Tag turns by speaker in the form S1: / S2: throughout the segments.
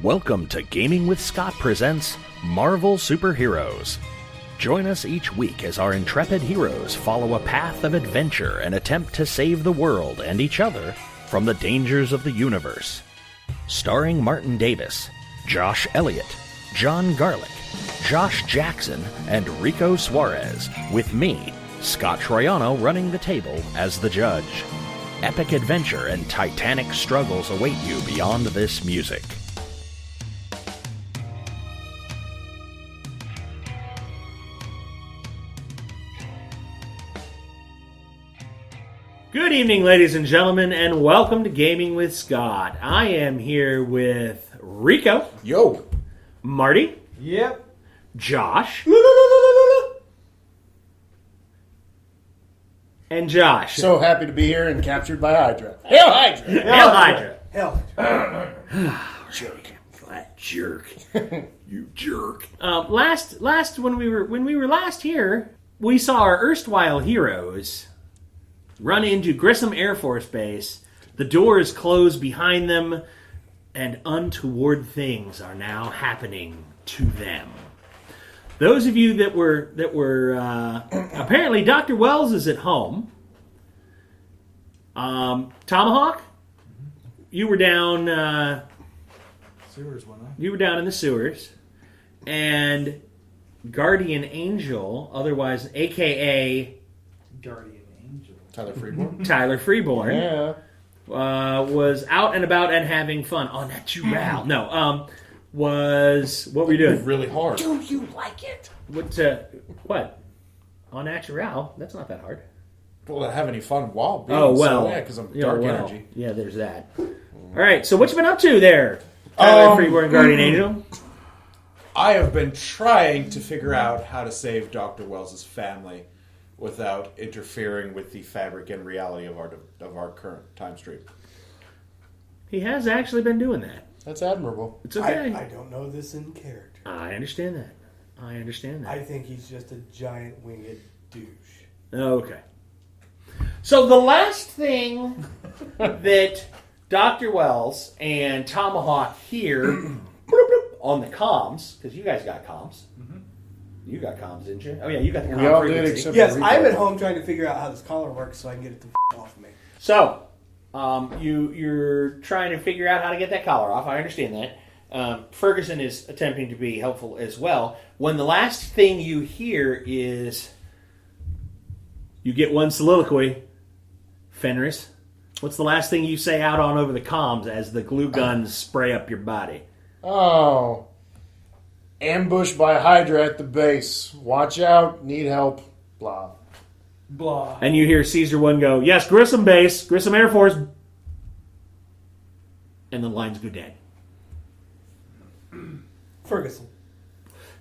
S1: Welcome to Gaming with Scott presents Marvel Superheroes. Join us each week as our intrepid heroes follow a path of adventure and attempt to save the world and each other from the dangers of the universe. Starring Martin Davis, Josh Elliott, John Garlic, Josh Jackson, and Rico Suarez, with me, Scott Troiano, running the table as the judge. Epic adventure and titanic struggles await you beyond this music.
S2: Good evening, ladies and gentlemen, and welcome to Gaming with Scott. I am here with Rico.
S3: Yo.
S2: Marty.
S4: Yep.
S2: Josh. And Josh.
S3: So happy to be here and captured by Hydra. Hail Hydra!
S2: Hail Hydra.
S4: Hell.
S2: Jerk. That jerk. You jerk. When we were last here, we saw our erstwhile heroes run into Grissom Air Force Base. The doors close behind them, and untoward things are now happening to them. Those of you that were apparently Dr. Wells is at home. Tomahawk, you were down.
S4: Sewers went on.
S2: You were down in the sewers, and Guardian Angel, otherwise AKA
S4: Guardian Angel.
S3: Tyler Freeborn.
S2: Yeah. Was out and about and having fun. Oh, natural. No. What were you doing?
S3: Really hard.
S4: Do you like it?
S2: What? En natural? That's not that hard.
S3: Well, have any fun while being because I'm dark energy.
S2: Yeah, there's that. All right, so what you been up to there, Tyler Freeborn, Guardian Angel?
S5: I have been trying to figure out how to save Dr. Wells' family without interfering with the fabric and reality of our current time stream.
S2: He has actually been doing that.
S3: That's admirable.
S2: It's okay.
S4: I don't know this in character.
S2: I understand that.
S4: I think he's just a giant winged douche.
S2: Okay. So the last thing that Dr. Wells and Tomahawk hear on the comms, because you guys got comms. Mm-hmm. You got comms, didn't you? Oh yeah, you got the comms.
S3: We all did, except
S4: yes,
S3: for
S4: I'm at home trying to figure out how this collar works so I can get it the off of me.
S2: So, you're trying to figure out how to get that collar off. I understand that. Ferguson is attempting to be helpful as well. When the last thing you hear is you get one soliloquy, Fenris, what's the last thing you say out on over the comms as the glue guns spray up your body?
S3: Oh. Ambushed by Hydra at the base. Watch out. Need help. Blah.
S4: Blah.
S2: And you hear Caesar-1 go, yes, Grissom Base, Grissom Air Force. And the lines go dead.
S4: Ferguson.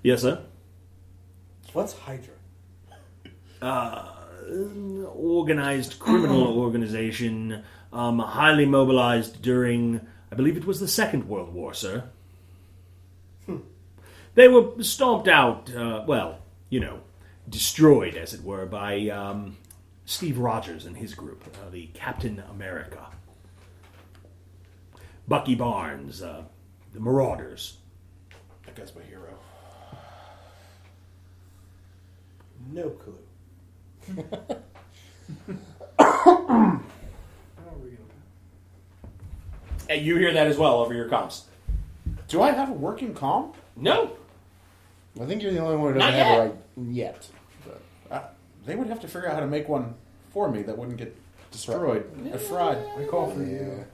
S2: Yes, sir?
S4: What's Hydra?
S2: Organized criminal organization, highly mobilized during, I believe it was the Second World War, sir. They were stomped out, destroyed, as it were, by Steve Rogers and his group, the Captain America. Bucky Barnes, the Marauders.
S5: That guy's my hero.
S4: No clue.
S2: And you hear that as well over your comms.
S5: Do I have a working comm?
S2: No.
S3: I think you're the only one who
S2: Not
S3: doesn't have it right yet.
S5: They would have to figure out how to make one for me that wouldn't get destroyed. A fraud.
S4: I call for you.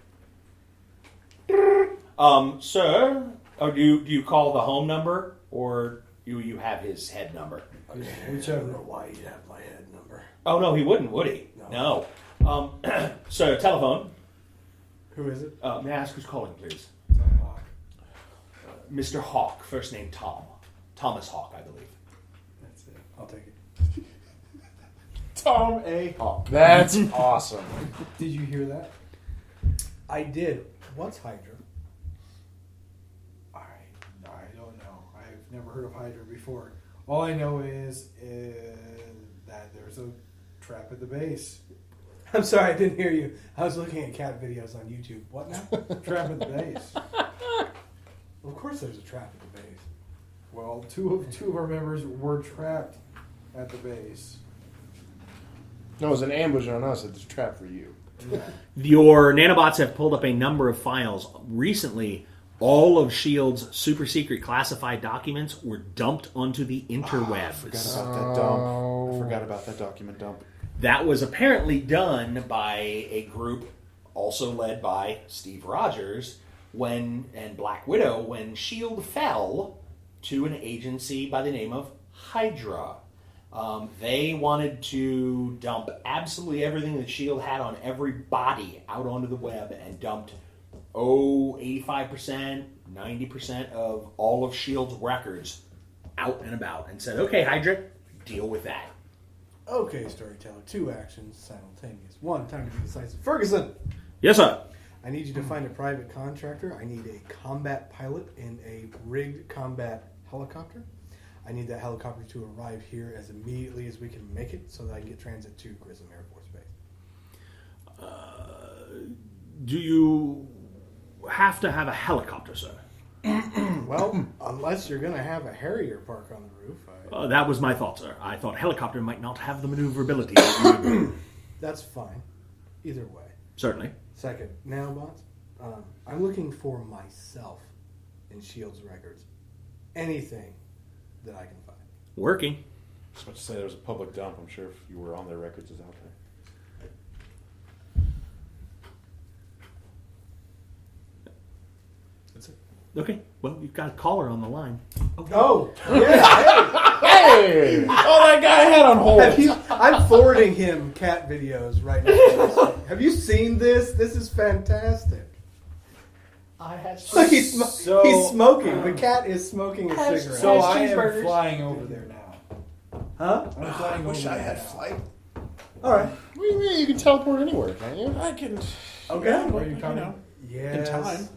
S2: Sir, do you call the home number, or you have his head number?
S4: Whichever. I don't know why you'd have my head number.
S2: Oh, no, he wouldn't, would he? No. So, telephone.
S4: Who is it?
S2: May I ask who's calling, please?
S4: Tom Hawk.
S2: Mr. Hawk, first name Tom. Thomas Hawk, I believe.
S4: That's it. I'll take it.
S5: Tom A. Hawk.
S3: That's awesome.
S4: Did you hear that? I did. What's Hydra? I don't know. I've never heard of Hydra before. All I know is that there's a trap at the base. I'm sorry, I didn't hear you. I was looking at cat videos on YouTube. What now? Trap at the base. Of course there's a trap at the base.
S6: Well, two of our members were trapped at the base.
S3: No, it was an ambush on us. It's a trap for you.
S2: Your nanobots have pulled up a number of files. Recently, all of S.H.I.E.L.D.'s super secret classified documents were dumped onto the interwebs.
S5: I forgot about that document dump.
S2: That was apparently done by a group also led by Steve Rogers and Black Widow when S.H.I.E.L.D. fell to an agency by the name of Hydra. They wanted to dump absolutely everything that S.H.I.E.L.D. had on everybody out onto the web and dumped 85%, 90% of all of S.H.I.E.L.D.'s records out and about and said, okay, Hydra, deal with that.
S4: Okay, storyteller. 2 actions simultaneous. 1, time to be decisive. Ferguson!
S2: Yes, sir.
S4: I need you to find a private contractor. I need a combat pilot in a rigged combat helicopter. I need that helicopter to arrive here as immediately as we can make it so that I can get transit to Grissom Air Force Base.
S2: Do you have to have a helicopter, sir?
S4: Well, unless you're going to have a Harrier park on the roof.
S2: That was my thought, sir. I thought helicopter might not have the maneuverability.
S4: That's fine. Either way.
S2: Certainly.
S4: Second, nanobots. I'm looking for myself in S.H.I.E.L.D.'s records. Anything that I can find.
S2: Working.
S5: I was about to say there was a public dump. I'm sure if you were on their records, it's out there. That's it.
S2: Okay. Well, you've got a caller on the line.
S4: Oh, yeah.
S3: Hey!
S5: Oh, that guy I had on hold.
S4: I'm forwarding him cat videos right now. Have you seen this? This is fantastic.
S2: I have
S4: Look, he's smoking. The cat is smoking a cigarette.
S6: So
S2: Yes,
S6: I am
S2: cheeseburgers.
S6: flying over there now.
S4: Huh?
S6: I'm flying over there.
S5: I had
S6: now.
S5: flight.
S4: All right.
S3: What do you mean? You can teleport anywhere, can't you?
S5: I can.
S4: Okay.
S6: Are you coming?
S4: Yes.
S5: In time.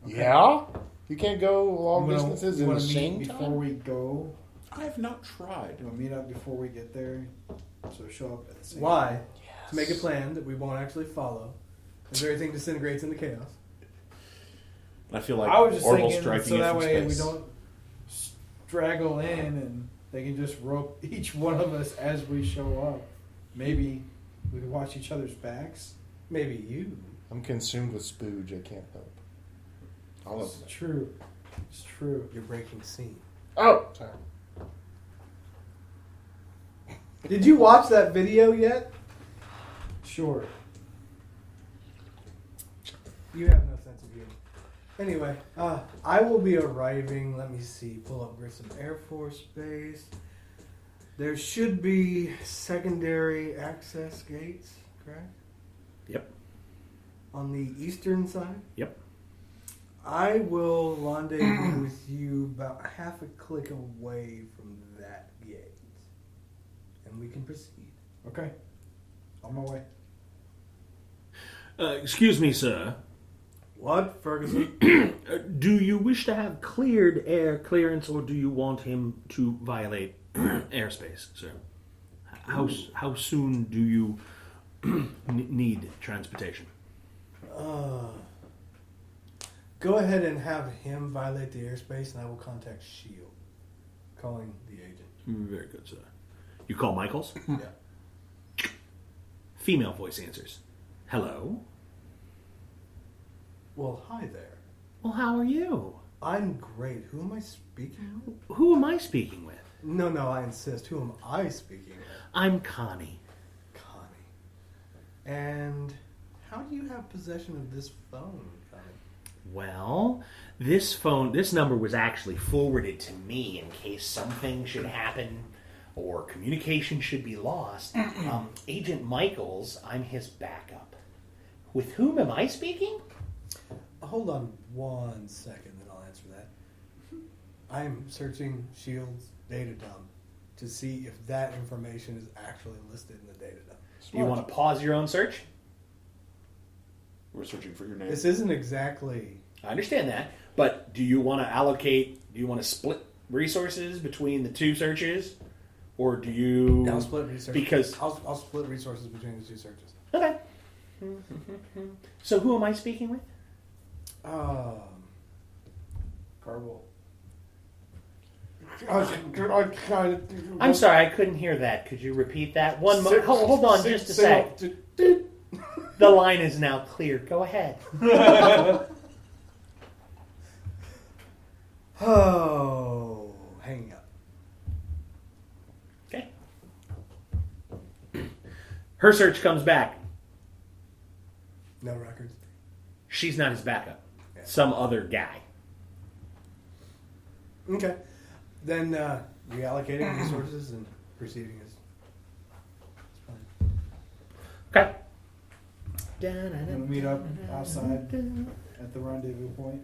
S3: Yeah? You can't go long
S6: You wanna-
S3: distances
S6: you
S3: in the
S6: wanna meet
S3: same
S6: before
S3: time?
S6: we go.
S5: I have not tried.
S6: You want to meet up before we get there? So show up at the same
S4: Why?
S6: time.
S4: To make a plan that we won't actually follow, as everything disintegrates into chaos.
S5: And I feel like
S6: I was just
S5: orbital
S6: thinking
S5: striking
S6: so
S5: it
S6: that
S5: from
S6: way
S5: space.
S6: we don't straggle in and they can just rope each one of us as we show up. Maybe we can watch each other's backs.
S4: Maybe you.
S3: I'm consumed with spooge. I can't help. All of
S6: It's
S3: it.
S6: true. It's true.
S4: You're breaking scene.
S3: Oh! Sorry.
S4: Did you watch that video yet?
S6: Sure.
S4: You have no sense of humor. Anyway, I will be arriving. Let me see. Pull up Grissom Air Force Base. There should be secondary access gates, correct?
S2: Yep.
S4: On the eastern side?
S2: Yep.
S4: I will rendezvous with you about half a click away from that gate. And we can proceed.
S6: Okay. On my way.
S2: Excuse me, sir.
S4: What, Ferguson?
S2: Do you wish to have cleared air clearance, or do you want him to violate airspace, sir? How soon do you need transportation?
S4: Go ahead and have him violate the airspace, and I will contact S.H.I.E.L.D. Calling the agent.
S2: Very good, sir. You call Michaels?
S4: Yeah.
S2: Female voice answers. Hello?
S4: Well, hi there.
S2: Well, how are you?
S4: I'm great. Who am I speaking with?
S2: Who am I speaking with?
S4: No, I insist. Who am I speaking with?
S2: I'm Connie.
S4: Connie. And how do you have possession of this phone, Connie?
S2: Well, this number was actually forwarded to me in case something should happen or communication should be lost. Agent Michaels, I'm his backup. With whom am I speaking?
S4: Hold on 1 second, then I'll answer that. I'm searching S.H.I.E.L.D.'s data dump to see if that information is actually listed in the data dump.
S2: Do you want to pause your own search?
S5: We're searching for your name.
S4: This isn't exactly...
S2: I understand that, but do you want to split resources between the two searches? Or do you...
S4: I'll split resources.
S2: Because...
S4: I'll split resources between the two searches.
S2: Okay. So who am I speaking with?
S6: Garble.
S2: I'm sorry, I couldn't hear that. Could you repeat that? Hold on just a sec. The line is now clear. Go ahead.
S4: Oh, hanging up.
S2: Okay. Her search comes back.
S4: No records.
S2: She's not his backup.
S4: Yeah.
S2: Some other guy.
S4: Okay. Then reallocating resources and proceeding is fine.
S2: Okay.
S6: We'll meet up outside at the rendezvous point.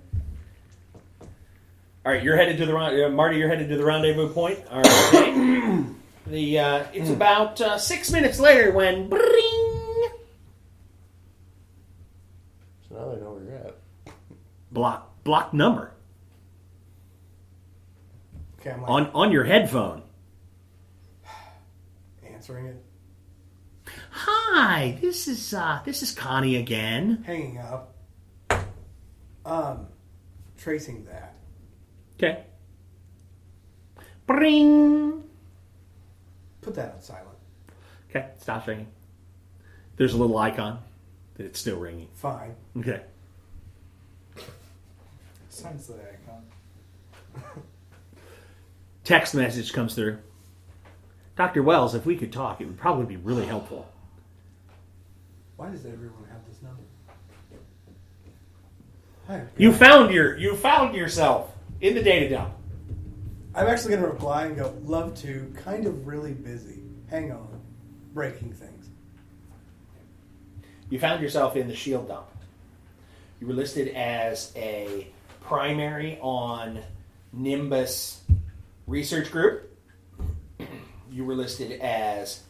S2: All right, you're headed to the Marty. You're headed to the rendezvous point. All right. Okay. It's about 6 minutes later when. Bring,
S3: So now they know where you're at.
S2: block number
S4: Okay, I'm like
S2: on your headphone.
S4: answering it,
S2: Hi, this is Connie again.
S4: hanging up, tracing that.
S2: Okay. Bring.
S4: Put that on silent.
S2: Okay, stops ringing. There's a little icon that it's still ringing.
S4: Fine.
S2: Okay.
S6: Silence the icon.
S2: Text message comes through. Dr. Wells, if we could talk, it would probably be really helpful.
S4: Why does everyone have this number? Hi.
S2: You found yourself in the data dump.
S4: I'm actually going to reply and go, love to, kind of really busy. Hang on. Breaking things.
S2: You found yourself in the shield dump. You were listed as a primary on Nimbus Research Group. You were listed as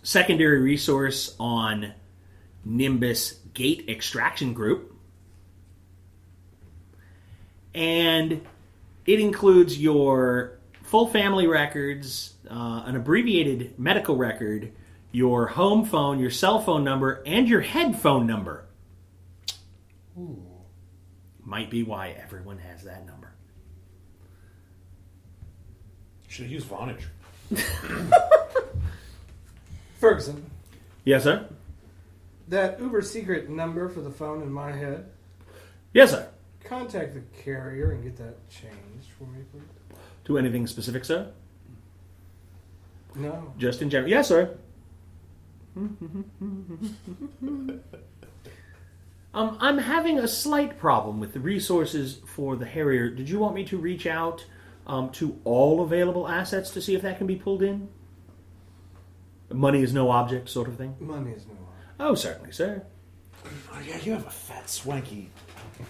S2: secondary resource on Nimbus Gate Extraction Group. And it includes your full family records, an abbreviated medical record, your home phone, your cell phone number, and your headphone number.
S3: Ooh.
S2: Might be why everyone has that number.
S5: Should have used Vonage.
S4: Ferguson,
S2: Yes, sir.
S4: that uber secret number for the phone in my head,
S2: Yes, sir.
S4: contact the carrier and get that changed for me, please.
S2: Do anything specific, sir?
S4: No.
S2: Just in general. Yes, sir. I'm having a slight problem with the resources for the Harrier. Did you want me to reach out to all available assets to see if that can be pulled in? Money is no object sort of thing?
S4: Money is no object.
S2: Oh, certainly, sir.
S5: Oh, yeah, you have a fat, swanky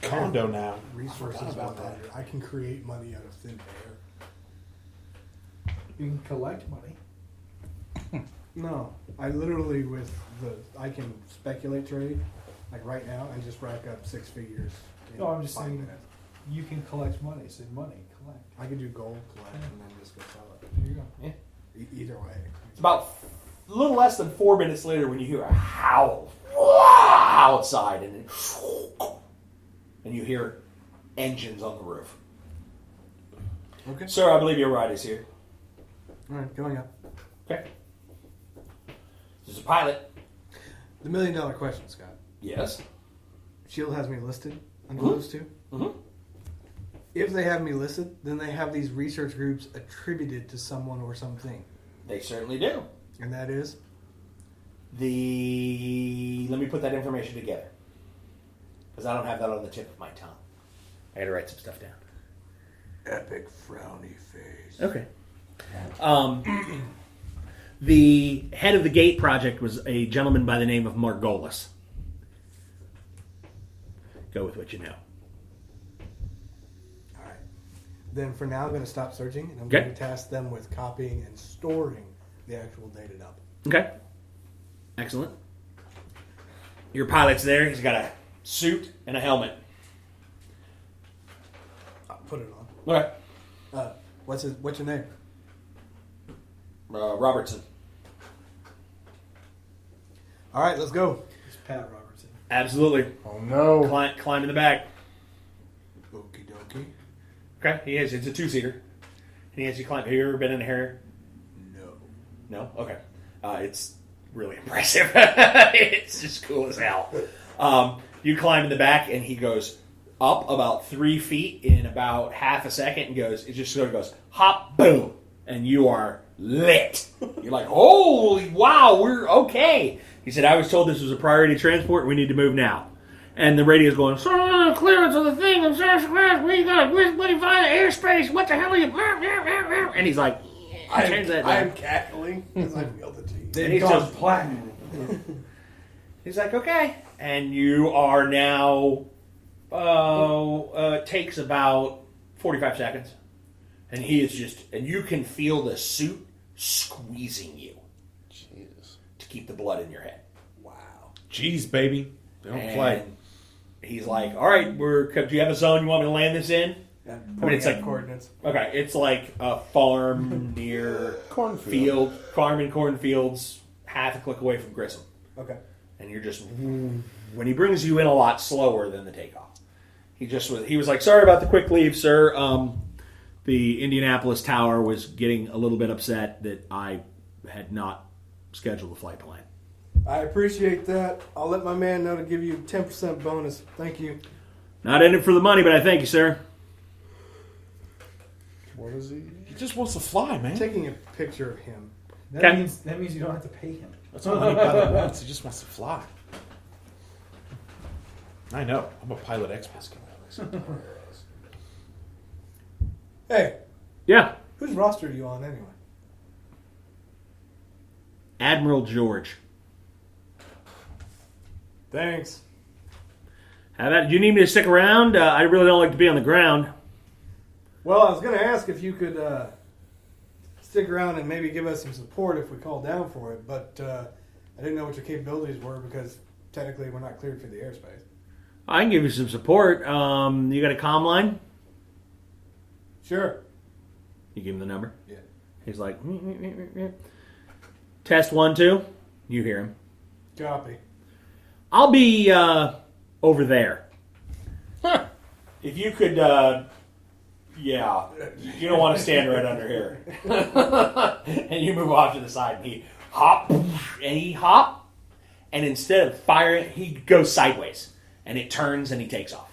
S5: condo now.
S4: Resources
S5: I forgot about
S4: about
S5: that.
S4: I can create money out of thin air.
S6: You can collect money.
S4: No, I literally I can speculate trade, like right now, and just rack up 6 figures. In
S6: No, I'm just
S4: 5
S6: saying
S4: minutes.
S6: you can collect money. Say money, collect.
S4: I could do gold collect and then just go sell it.
S6: There you go.
S4: Either way.
S2: It's about a little less than 4 minutes later when you hear a howl outside, and you hear engines on the roof.
S4: Okay.
S2: Sir, I believe your ride is here.
S4: All right, going up.
S2: Okay. This is a pilot.
S4: The $1 million question, Scott.
S2: Yes.
S4: Shield has me listed under those two.
S2: Mm-hmm.
S4: If they have me listed, then they have these research groups attributed to someone or something,
S2: They certainly do.
S4: and that is
S2: Let me put that information together, because I don't have that on the tip of my tongue. I got to write some stuff down.
S4: epic frowny face.
S2: Okay. The head of the gate project was a gentleman by the name of Margolis. Go with what you know.
S4: All right. Then for now, I'm going to stop searching, and I'm
S2: Okay.
S4: going to task them with copying and storing the actual data dump.
S2: Okay. Excellent. Your pilot's there. He's got a suit and a helmet.
S4: I'll put it on.
S2: Okay.
S4: What's your name?
S2: Robertson.
S4: All right, let's go.
S6: It's Pat Robertson.
S2: Absolutely.
S3: Oh no.
S2: Climb in the back.
S4: Okie dokie.
S2: Okay, he is. It's a 2-seater. And he has you climb. Have you ever been in a Harrier?
S4: No.
S2: No? Okay. It's really impressive. It's just cool as hell. You climb in the back, and he goes up about 3 feet in about half a second, and it just sort of goes, hop, boom, and you are lit. You're like, holy wow, we're okay. He said, I was told this was a priority transport, and we need to move now. And the radio's going, so clearance of the thing, we got to find airspace, what the hell are you, and he's like, turns that down.
S3: I am cackling because I feel the tea.
S2: And he's just
S6: platinum.
S2: He's like, okay. And you are now, it takes about 45 seconds. And he is just, and you can feel the suit squeezing you.
S3: Jesus.
S2: To keep the blood in your head.
S3: Wow.
S5: Jeez, baby. They don't play.
S2: He's like, all right, do you have a zone you want me to land this in?
S4: Yeah,
S2: It's like
S4: coordinates.
S2: Okay, it's like a farm near
S3: Cornfield.
S2: farm and cornfields, half a click away from Grissom.
S4: Okay.
S2: And you're just, when he brings you in a lot slower than the takeoff. He was like, sorry about the quick leave, sir. The Indianapolis tower was getting a little bit upset that I had not scheduled the flight plan.
S4: I appreciate that. I'll let my man know to give you 10% bonus. Thank you.
S2: Not in it for the money, but I thank you, sir.
S3: What is he?
S5: He just wants to fly, man.
S4: I'm taking a picture of him.
S6: That means you don't have to pay him.
S5: That's all anybody wants. He just wants to fly. I know. I'm a pilot expert.
S4: Hey,
S2: Yeah.
S4: whose roster are you on anyway?
S2: Admiral George.
S4: Thanks.
S2: How about, do you need me to stick around? I really don't like to be on the ground.
S4: Well, I was going to ask if you could stick around and maybe give us some support if we call down for it, but I didn't know what your capabilities were because technically we're not cleared for the airspace.
S2: I can give you some support. You got a comm line?
S4: Sure.
S2: You give him the number?
S4: Yeah.
S2: He's like, test 1, 2. You hear him.
S4: Copy.
S2: I'll be over there. If you could, yeah. You don't want to stand right under here. And you move off to the side, and he hop, and instead of firing, he goes sideways, and it turns, and he takes off.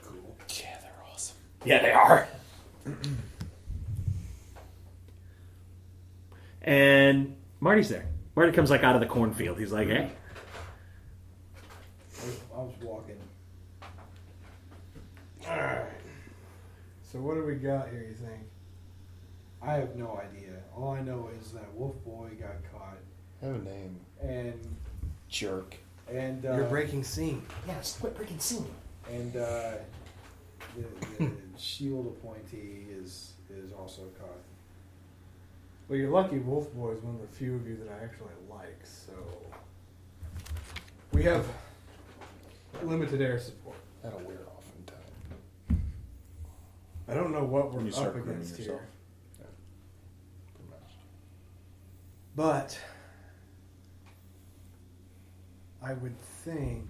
S3: Cool.
S5: Yeah, they're awesome.
S2: Yeah, they are. And Marty's there. Marty comes like out of the cornfield. He's like, hey.
S6: I was walking.
S4: Alright. So what do we got here, you think?
S6: I have no idea. All I know is that Wolf Boy got caught.
S3: I have a name.
S6: And
S3: Jerk.
S4: You're breaking scene.
S2: Yes, quit breaking scene.
S6: And the shield appointee is also caught.
S4: Well, you're lucky Wolf Boy is one of the few of you that I actually like, so... We have limited air support.
S3: That'll wear off in time.
S4: I don't know what we're
S5: When you start
S4: up
S5: grooming
S4: against
S5: yourself.
S4: here.
S3: Pretty much.
S4: But... I would think...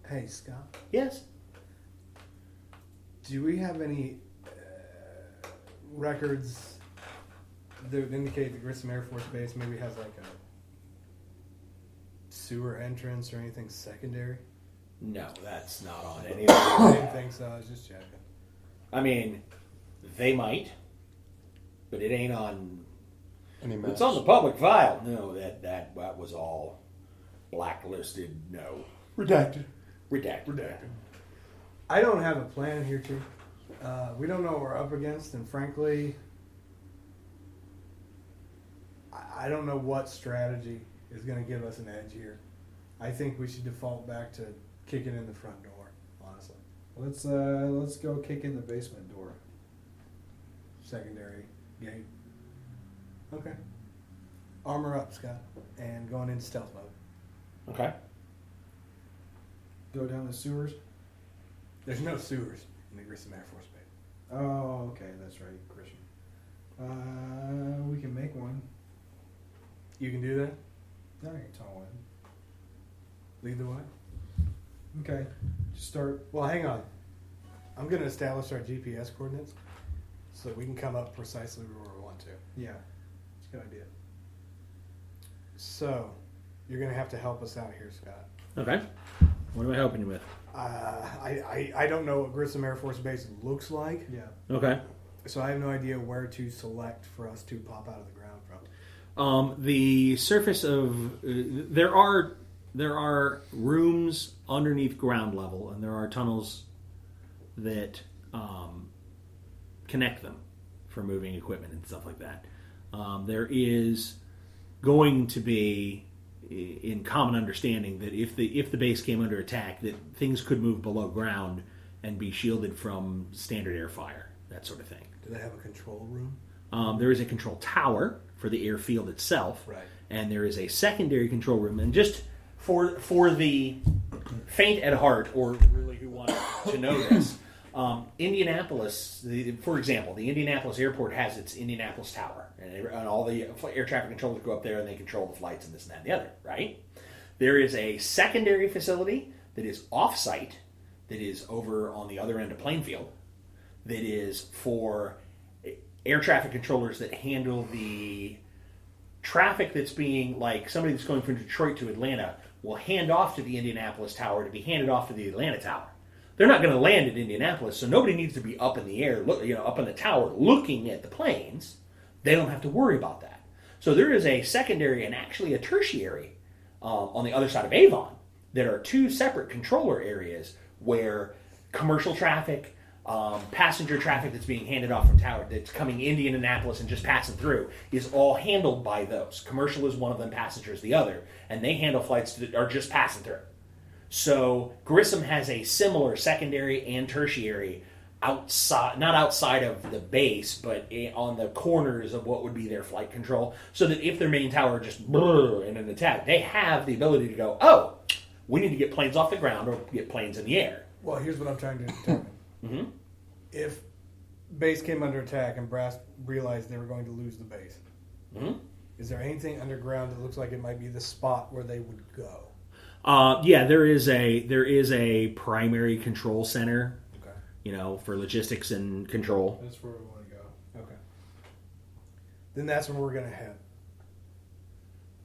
S4: Hey, Scott.
S2: Yes.
S4: Do we have any records that would indicate the Grissom Air Force Base maybe has like a sewer entrance or anything secondary?
S2: No, that's not on any of
S4: I didn't think so. I was just checking.
S2: I mean, they might, but it ain't on.
S3: Any
S2: It's on the public file. No, that was all blacklisted. No,
S3: redacted.
S2: redacted.
S4: I don't have a plan here, Chief. We don't know what we're up against, and frankly, I don't know what strategy is going to give us an edge here. I think we should default back to kicking in the front door, honestly.
S6: Let's go kick in the basement door.
S4: Secondary gate. Okay. Armor up, Scott, and going into stealth mode.
S2: Okay.
S6: Go down the sewers.
S4: There's no sewers in the Grissom Air Force Base.
S6: Oh, okay, that's right, Grissom. We can make one.
S4: You can do that?
S6: I can tell one.
S4: Lead the way?
S6: Okay. Just start.
S4: Well, hang on. I'm going to establish our GPS coordinates so that we can come up precisely where we want to.
S6: Yeah. It's a good idea.
S4: So, you're going to have to help us out here, Scott.
S2: Okay. What am I helping you with?
S4: I don't know what Grissom Air Force Base looks like,
S6: Yeah.
S2: Okay.
S4: so I have no idea where to select for us to pop out of the ground from.
S2: The surface of there are rooms underneath ground level, and there are tunnels that connect them for moving equipment and stuff like that. There is going to be, in common understanding, that if the base came under attack, that things could move below ground and be shielded from standard air fire, that sort of thing.
S4: Do they have a control room?
S2: There is a control tower for the airfield itself,
S4: Right.
S2: and there is a secondary control room. And just for the faint at heart, or really who want to know this, Indianapolis, for example, the Indianapolis airport has its Indianapolis Tower, and all the air traffic controllers go up there and they control the flights and this and that and the other, right? There is a secondary facility that is off-site, that is over on the other end of Plainfield, that is for air traffic controllers that handle the traffic that's being, like somebody that's going from Detroit to Atlanta will hand off to the Indianapolis Tower to be handed off to the Atlanta Tower. They're not going to land at Indianapolis, so nobody needs to be up in the air, up in the tower looking at the planes. They don't have to worry about that. So there is a secondary and actually a tertiary on the other side of Avon. There are two separate controller areas where commercial traffic, passenger traffic that's being handed off from tower that's coming into Indianapolis and just passing through is all handled by those. Commercial is one of them, passenger is the other, and they handle flights that are just passing through. So Grissom has a similar secondary and tertiary outside, not outside of the base, but on the corners of what would be their flight control, so that if their main tower just in an attack, they have the ability to go, oh, we need to get planes off the ground or get planes in the air.
S4: Well, here's what I'm trying to determine.
S2: Mm-hmm.
S4: If base came under attack and Brass realized they were going to lose the base,
S2: Mm-hmm.
S4: is there anything underground that looks like it might be the spot where they would go?
S2: Yeah, there is a primary control center,
S4: Okay.
S2: For logistics and control.
S6: That's where we want to go.
S4: Okay. Then that's where we're going to head.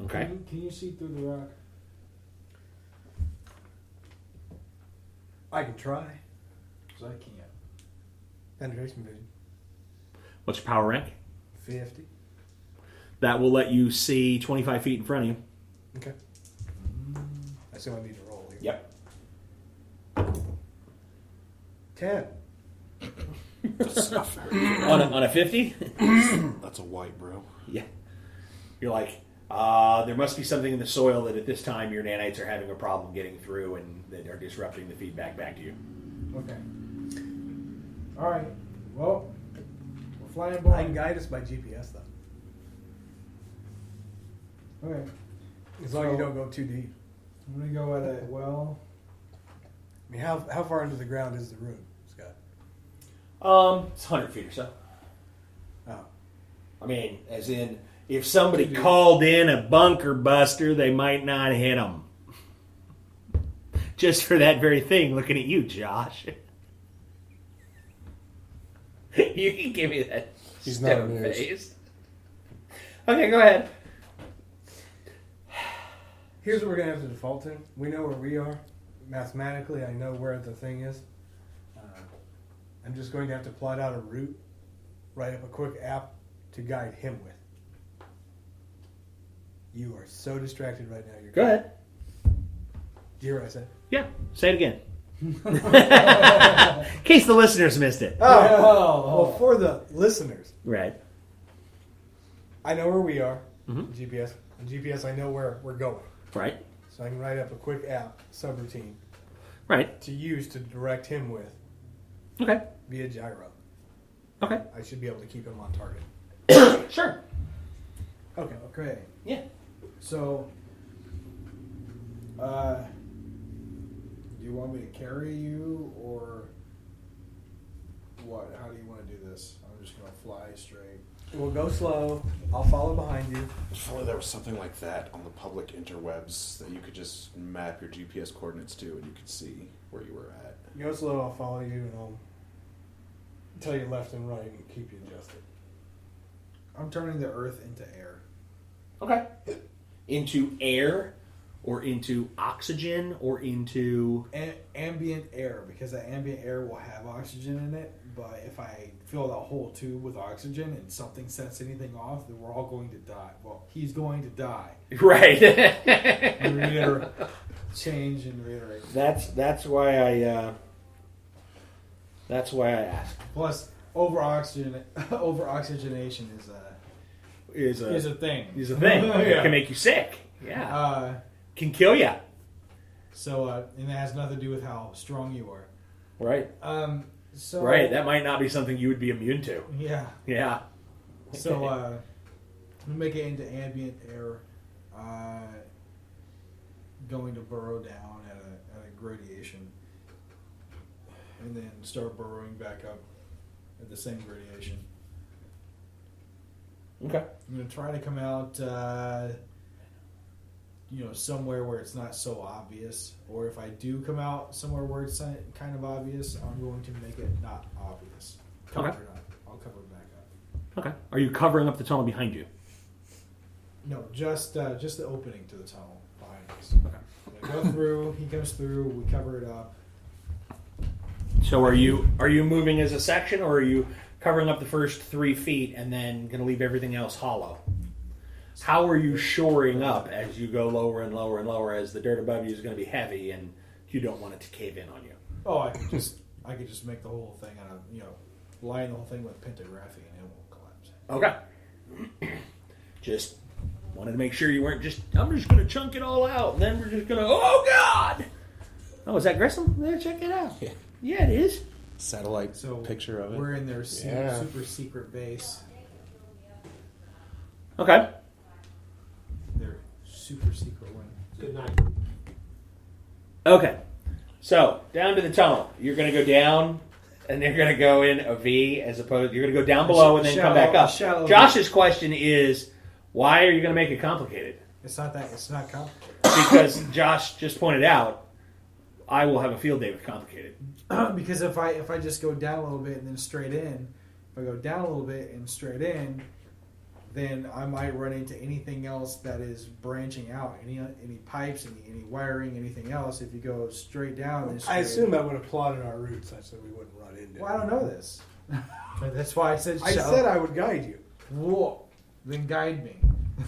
S2: Okay.
S6: Can you see through the rock?
S4: I can try.
S6: Because I can't.
S4: Penetration vision.
S2: What's your power rank?
S4: 50.
S2: That will let you see 25 feet in front of you.
S4: Okay. I assume I need to roll here.
S2: Yep.
S4: 10.
S5: That's not fair.
S2: On a 50?
S5: That's a white, bro.
S2: Yeah. You're like, there must be something in the soil that at this time your nanites are having a problem getting through and that are disrupting the feedback back to you.
S6: Okay. All right. Well, we're flying
S4: I can
S6: blind.
S4: guide us by GPS, though.
S6: Okay.
S4: As long as you don't go too deep.
S6: I'm going to go at a well.
S4: I mean, how far into the ground is the room, Scott?
S2: It's 100 feet or so.
S4: Oh.
S2: I mean, as in, if somebody called in a bunker buster, they might not hit them. Just for that very thing, looking at you, Josh. You can give me that
S3: He's not
S2: stone
S3: amused.
S2: face. Okay, go ahead.
S4: Here's what we're going to have to default to. We know where we are. Mathematically, I know where the thing is. I'm just going to have to plot out a route, write up a quick app to guide him with. You are so distracted right now. You're
S2: Go ahead.
S4: Do you hear what I said?
S2: Yeah, say it again. In case the listeners missed it.
S4: Well, for the listeners,
S2: Right.
S4: I know where we are.
S2: Mhm.
S4: GPS. On GPS, I know where we're going.
S2: Right.
S4: So I can write up a quick app subroutine
S2: Right.
S4: to use to direct him with
S2: Okay.
S4: via gyro.
S2: Okay.
S4: I should be able to keep him on target.
S2: Sure.
S4: Okay.
S6: Okay.
S2: Yeah.
S6: So, do you want me to carry you or what? How do you want to do this? I'm just going to fly straight.
S4: We'll go slow. I'll follow behind you.
S5: If only there was something like that on the public interwebs that you could just map your GPS coordinates to and you could see where you were at.
S4: Go slow. I'll follow you, and I'll tell you left and right and keep you adjusted.
S6: I'm turning the Earth into air.
S2: Okay. Into air, or into oxygen, or into...
S6: Ambient air, because that ambient air will have oxygen in it, but if I fill that whole tube with oxygen and something sets anything off, then we're all going to die. Well, he's going to die.
S2: Right.
S6: Change and reiterate.
S2: That's why I asked.
S6: Plus, over oxygenation is a thing.
S2: Is a thing.
S6: Yeah.
S2: It can make you sick. Yeah. Can kill you.
S6: So, and it has nothing to do with how strong you are.
S2: Right.
S6: So
S2: Right. That might not be something you would be immune to.
S6: Yeah.
S2: Yeah.
S6: So, we make it into ambient air, going to burrow down at a gradation, and then start burrowing back up at the same gradation.
S2: Okay.
S6: I'm going to try to come out, somewhere where it's not so obvious. Or if I do come out somewhere where it's kind of obvious, I'm going to make it not obvious. Cover it up. I'll cover it back up.
S2: Okay. Are you covering up the tunnel behind you?
S6: No, just the opening to the tunnel behind us.
S2: Okay.
S6: I go through. He comes through. We cover it up.
S2: So are you moving as a section, or are you covering up the first 3 feet and then going to leave everything else hollow? How are you shoring up as you go lower and lower and lower, as the dirt above you is going to be heavy and you don't want it to cave in on you?
S6: Oh, I could just make the whole thing out of line the whole thing with pentagraphing and it won't collapse.
S2: Okay. Just wanted to make sure you weren't I'm just going to chunk it all out and then we're just going to, oh God! Oh, is that Grissom? There, check it out. Yeah, it is.
S5: Satellite picture of it.
S6: We're in their super secret base.
S2: Okay.
S6: Their super secret one.
S4: Good night.
S2: Okay. So, down to the tunnel. You're going to go down, and you're going to go in a V, as opposed... You're going to go down below and then come back up. Josh's question is, why are you going to make it complicated?
S6: It's not complicated.
S2: Because Josh just pointed out, I will have a field day with complicated.
S6: Because if I just go down a little bit and then straight in, if I go down a little bit and straight in, then I might run into anything else that is branching out, any pipes, any wiring, anything else. If you go straight down, then straight
S4: I assume that would have plotted our route such that we wouldn't run into.
S6: Well, I don't know this. That's why I said.
S4: I said I would guide you.
S6: Whoa, then guide me.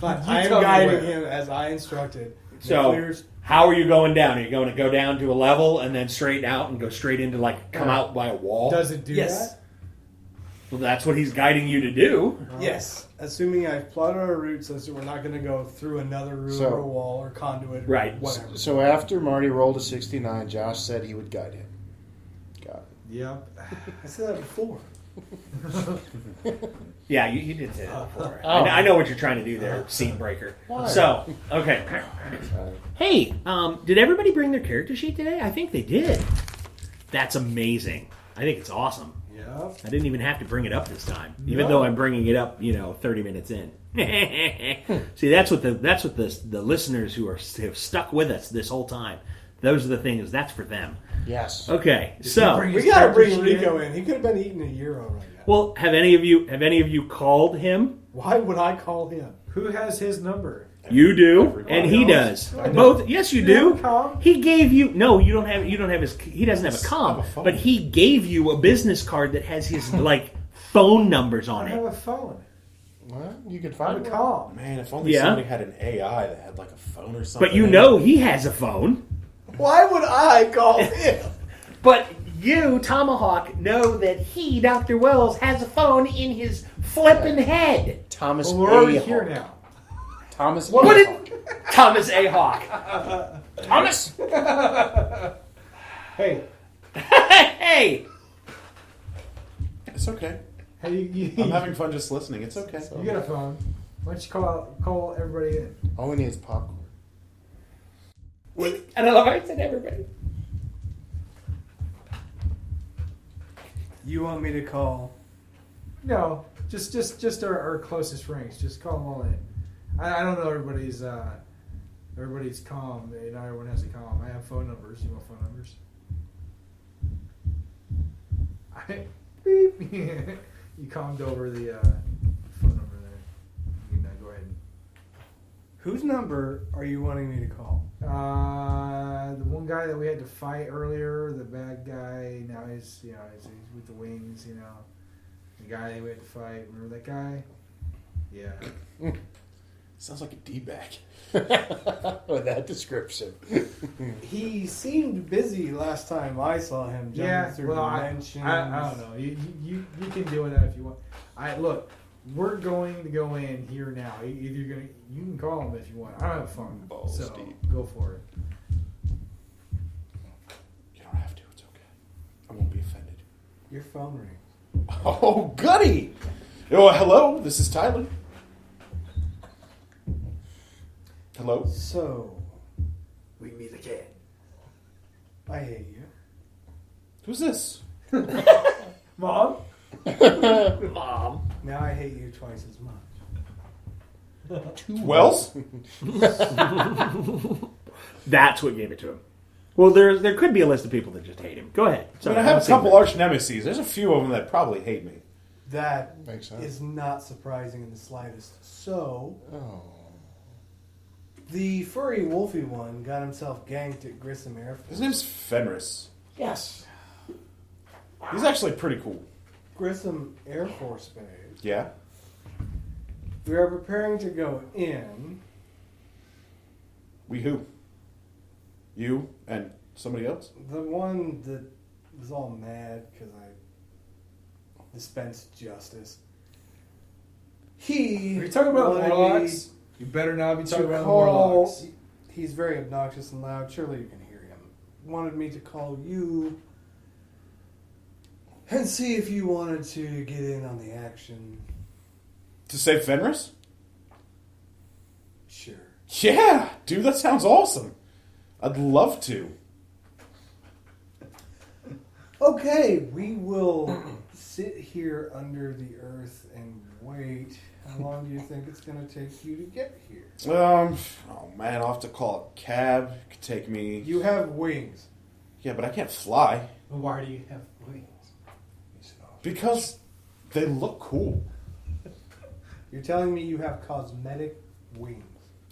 S4: But
S6: You
S4: I am
S6: tell me
S4: guiding
S6: where.
S4: him as I instructed.
S2: So, how are you going down? Are you going to go down to a level and then straight out and go straight into, come out by a wall?
S6: Does it do
S4: Yes.
S6: that?
S2: Well, that's what he's guiding you to do.
S4: Yes. Assuming I've plotted our route so that we're not going to go through another room or a wall or conduit or
S2: Right.
S4: whatever.
S3: So after Marty rolled a 69, Josh said he would guide him. Got it.
S6: Yep.
S4: I said that before.
S2: Yeah, you did say that before. I know what you're trying to do there, scene breaker.
S3: Why?
S2: So, okay. Hey, did everybody bring their character sheet today? I think they did. That's amazing. I think it's awesome.
S6: Yep.
S2: I didn't even have to bring it up this time, even though I'm bringing it up, 30 minutes in. See, that's what the listeners who have stuck with us this whole time. Those are the things. That's for them.
S3: Yes.
S2: Okay, so
S4: We got to bring Rico in. He could have been eating a Euro right now.
S2: well, have any of you called him?
S4: Why would I call him?
S6: Who has his number?
S2: You do, and he does. Both. Yes, you do.
S6: have a comm?
S2: He gave you. No, you don't have. You don't have his. He doesn't have a comm, but he gave you a business card that has his phone numbers on
S6: I have
S2: it.
S6: a phone.
S3: Well, you could
S6: I'm
S3: find
S6: a
S3: one.
S6: call.
S5: Man, if only
S2: Yeah.
S5: somebody had an AI that had a phone or something.
S2: But he has a phone.
S4: Why would I call him?
S2: But you, Tomahawk, know that he, Dr. Wells, has a phone in his flippin' head.
S3: Thomas
S6: Well, we're already
S3: A.
S6: here
S3: Hawk.
S6: now.
S3: Thomas
S2: What
S3: A.
S2: did
S3: Hawk.
S2: Thomas A. Hawk? Thomas.
S6: Hey,
S2: Hey.
S5: It's okay.
S6: hey, you
S5: I'm having fun just listening. It's okay.
S6: you got a phone. Why don't you call everybody in?
S3: All we need is popcorn.
S2: I don't know if I said everybody.
S4: You want me to call?
S6: No, Just our closest ranks. Just call them all in. I don't know everybody's comm. Not everyone has a comm. I have phone numbers. You want phone numbers? Beep. You commed over the phone number there. You can go ahead.
S4: Whose number are you wanting me to call?
S6: The one guy that we had to fight earlier, the bad guy. Now he's with the wings. The guy that we had to fight. Remember that guy? Yeah.
S5: Sounds like a D-bag.
S3: With that description.
S4: He seemed busy last time I saw him. Jumping through dimensions.
S6: I don't know. You can deal with that if you want. Look. We're going to go in here now. Either you can call him if you want. I don't have a phone, so go for it.
S5: You don't have to. It's okay. I won't be offended.
S4: Your phone rings.
S5: Oh, goody! Oh, hello. This is Tyler. Hello.
S4: So,
S6: We meet again.
S4: I hate you.
S5: Who's this?
S6: Mom?
S2: Mom.
S4: Now I hate you twice as much.
S5: Wells?
S2: That's what gave it to him. Well, there could be a list of people that just hate him. Go ahead.
S5: I have a couple arch nemesis. There's a few of them that probably hate me.
S4: That
S3: Makes sense.
S4: is not surprising in the slightest. So,
S3: Oh.
S4: the furry wolfy one got himself ganked at Grissom Air Force.
S5: His name's Fenris.
S4: Yes.
S5: He's actually pretty cool.
S4: Grissom Air Force Base.
S5: Yeah?
S4: We are preparing to go in.
S5: We who? You and somebody else?
S4: The one that was all mad because I dispensed justice.
S6: Are you talking about the
S4: wanted
S6: Warlocks? You better not be
S4: me
S6: talking
S4: to
S6: about the
S4: call-
S6: Warlocks.
S4: He's very obnoxious and loud. Surely you can hear him. Wanted me to call you and see if you wanted to get in on the action.
S5: To save Fenris?
S4: Sure.
S5: Yeah! Dude, that sounds awesome. I'd love to.
S4: Okay, we will sit here under the earth and wait. How long do you think it's going to take you to get here?
S5: Oh man, I'll have to call a cab. It could take me...
S4: You have wings.
S5: Yeah, but I can't fly.
S6: Well, why do you have wings?
S5: Because they look cool.
S4: You're telling me you have cosmetic wings.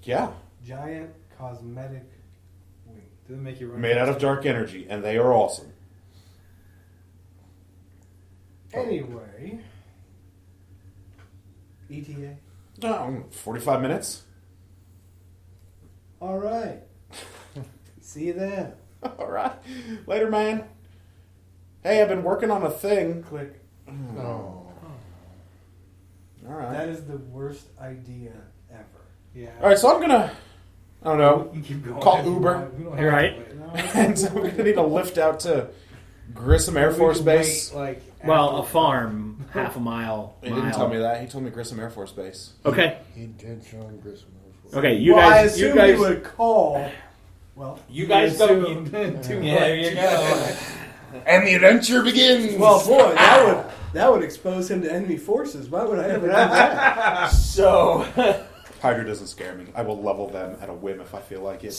S5: Yeah.
S4: Giant cosmetic wings.
S6: Do they make you run?
S5: Made out of dark energy, and they are awesome.
S4: Anyway. ETA?
S5: 45 minutes.
S4: All right. See you then.
S5: All right. Later, man. Hey, I've been working on a thing.
S4: Click.
S3: Oh.
S5: All right.
S4: That is the worst idea ever.
S6: Yeah.
S5: All right, so I'm gonna, I don't know,
S6: You keep going.
S5: call Uber.
S6: We don't have
S2: You're
S6: to
S2: right.
S6: wait.
S5: and so we're gonna need a lift out to Grissom Air
S6: We
S5: Force
S6: can
S5: Base.
S6: wait, like,
S2: Well,
S6: after-
S2: a farm, half a mile.
S5: He didn't tell me that. He told me Grissom Air Force Base.
S2: Okay.
S3: He did show him Grissom Air Force.
S2: Okay, you
S4: I
S2: guys. You
S4: assumed
S2: guys.
S4: you would call. Well,
S2: You guys go.
S6: assumed too
S2: Yeah,
S6: much.
S2: there you go.
S3: And the adventure begins!
S4: well, boy, that would expose him to enemy forces. Why would I ever do that?
S2: So,
S5: Hydra doesn't scare me. I will level them at a whim if I feel like it.